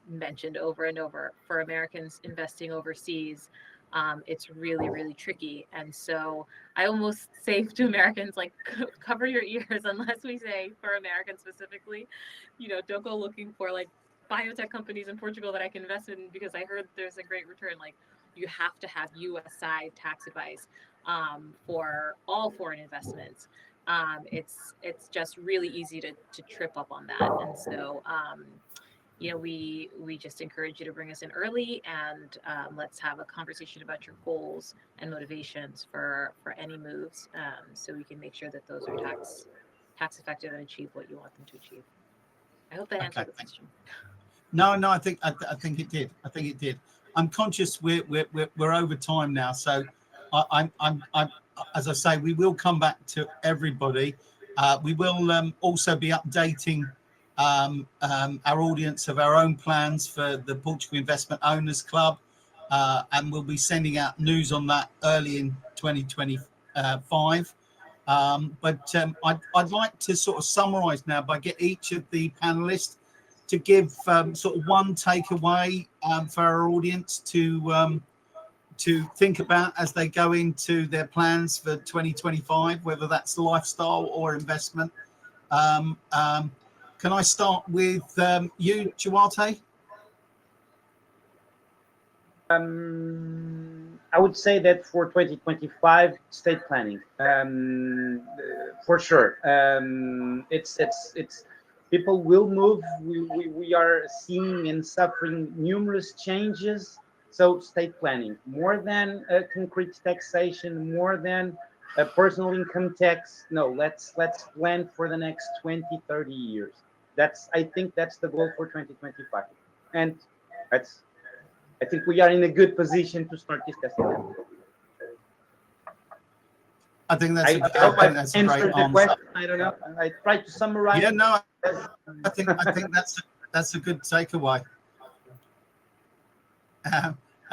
mentioned over and over, for Americans investing overseas, it's really, really tricky. And so I almost say to Americans, like, cover your ears unless we say, for Americans specifically, don't go looking for like biotech companies in Portugal that I can invest in because I heard there's a great return. Like, you have to have US side tax advice for all foreign investments. It's just really easy to trip up on that. And so, we just encourage you to bring us in early, and let's have a conversation about your goals and motivations for any moves, so we can make sure that those are tax effective and achieve what you want them to achieve. I hope that answered the question. No, I think it did. I think it did. I'm conscious we're over time now, so I'm as I say, we will come back to everybody. We will also be updating our audience of our own plans for the Portugal Investment Owners Club, and we'll be sending out news on that early in 2025. But I'd like to sort of summarize now by get each of the panelists to give sort of one takeaway for our audience to think about as they go into their plans for 2025, whether that's lifestyle or investment. Can I start with you, Duarte? I would say that for 2025, estate planning, for sure. It's people will move. We are seeing and suffering numerous changes. So estate planning, more than a concrete taxation, more than a personal income tax. No, let's plan for the next 20, 30 years. I think that's the goal for 2025. And I think we are in a good position to start discussing that. I think that's a great answer. Question. I don't know. I tried to summarize. Yeah, no, I think that's a good takeaway.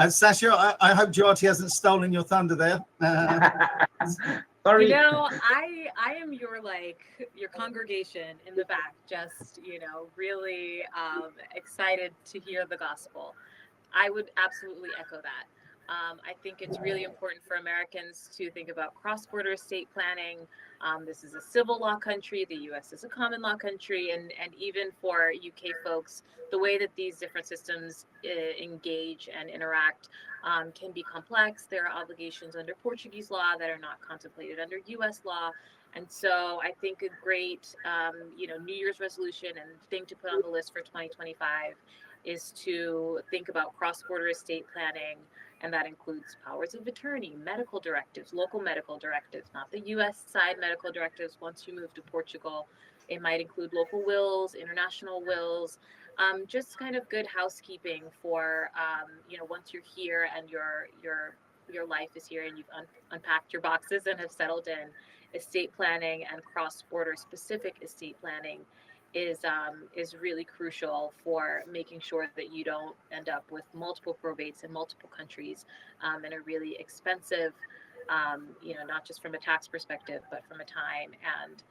Sasha, I hope Duarte hasn't stolen your thunder there. Sorry. I am your congregation in the back, just, really excited to hear the gospel. I would absolutely echo that. I think it's really important for Americans to think about cross-border estate planning. This is a civil law country. The U.S. is a common law country. And even for UK folks, the way that these different systems engage and interact can be complex. There are obligations under Portuguese law that are not contemplated under U.S. law. And so I think a great, New Year's resolution and thing to put on the list for 2025 is to think about cross-border estate planning, and that includes powers of attorney, medical directives, local medical directives, not the U.S. side medical directives. Once you move to Portugal, it might include local wills, international wills, just kind of good housekeeping for, once you're here and your life is here and you've unpacked your boxes and have settled in. Estate planning and cross-border specific estate planning is really crucial for making sure that you don't end up with multiple probates in multiple countries, and a really expensive, not just from a tax perspective, but from a time and,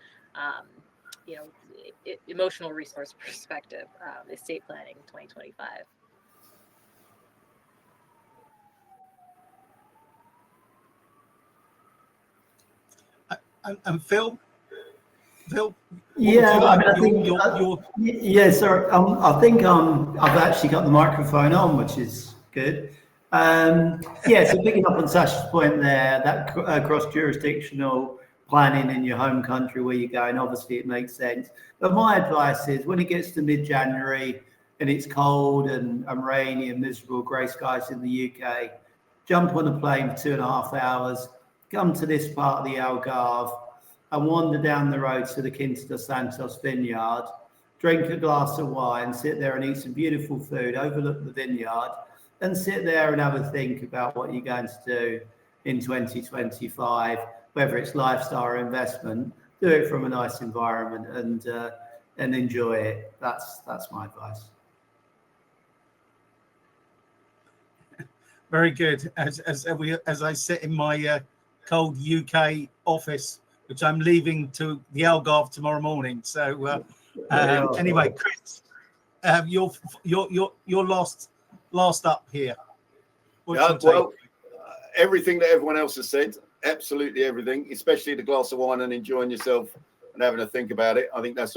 emotional resource perspective, estate planning 2025. And Phil? Yeah, I think I think I've actually got the microphone on, which is good. So picking up on Sasha's point there, that cross-jurisdictional planning in your home country where you're going, obviously it makes sense. But my advice is when it gets to mid-January and it's cold and rainy and miserable, grey skies in the UK, jump on a plane for 2.5 hours, come to this part of the Algarve, and wander down the road to the Quinta dos Santos vineyard, drink a glass of wine, sit there and eat some beautiful food, overlook the vineyard, and sit there and have a think about what you're going to do in 2025, whether it's lifestyle or investment. Do it from a nice environment and enjoy it. That's my advice. Very good. As I sit in my cold UK office, which I'm leaving to the Algarve tomorrow morning. So anyway, Chris, you're last up here. everything that everyone else has said, absolutely everything, especially the glass of wine and enjoying yourself and having a think about it. I think that's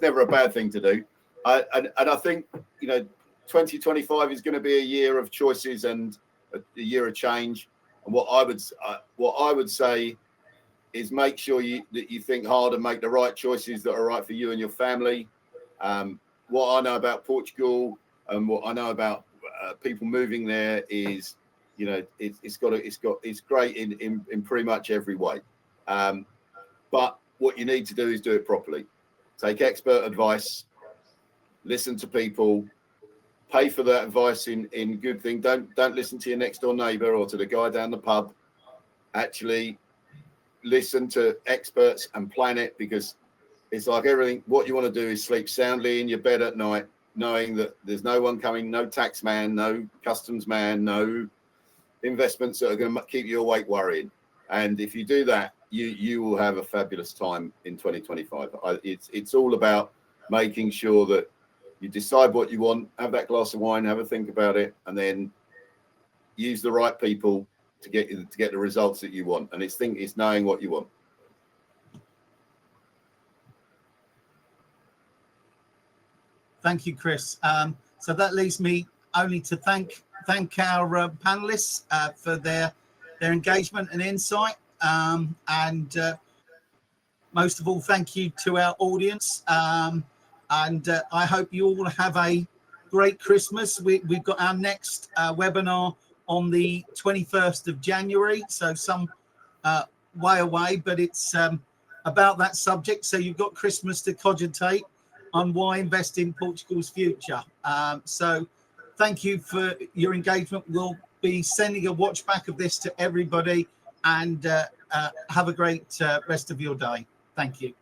never a bad thing to do. And I think, 2025 is going to be a year of choices and a year of change. And what I would say is make sure that you think hard and make the right choices that are right for you and your family. What I know about Portugal and what I know about people moving there is, it's great in pretty much every way. But what you need to do is do it properly. Take expert advice, listen to people, pay for that advice in good thing. Don't listen to your next door neighbor or to the guy down the pub. Actually listen to experts and plan it, because it's like everything. What you want to do is sleep soundly in your bed at night, knowing that there's no one coming, no tax man, no customs man, no investments that are going to keep you awake worrying. And if you do that, you will have a fabulous time in 2025. It's all about making sure that you decide what you want, have that glass of wine, have a think about it, and then use the right people to get the results that you want. And it's knowing what you want. Thank you, Chris. So that leaves me only to thank our panelists for their engagement and insight. And most of all, thank you to our audience. And I hope you all have a great Christmas. We've got our next webinar on the 21st of January, so some way away, but it's about that subject. So you've got Christmas to cogitate on why invest in Portugal's future. So thank you for your engagement. We'll be sending a watch back of this to everybody, and have a great rest of your day. Thank you.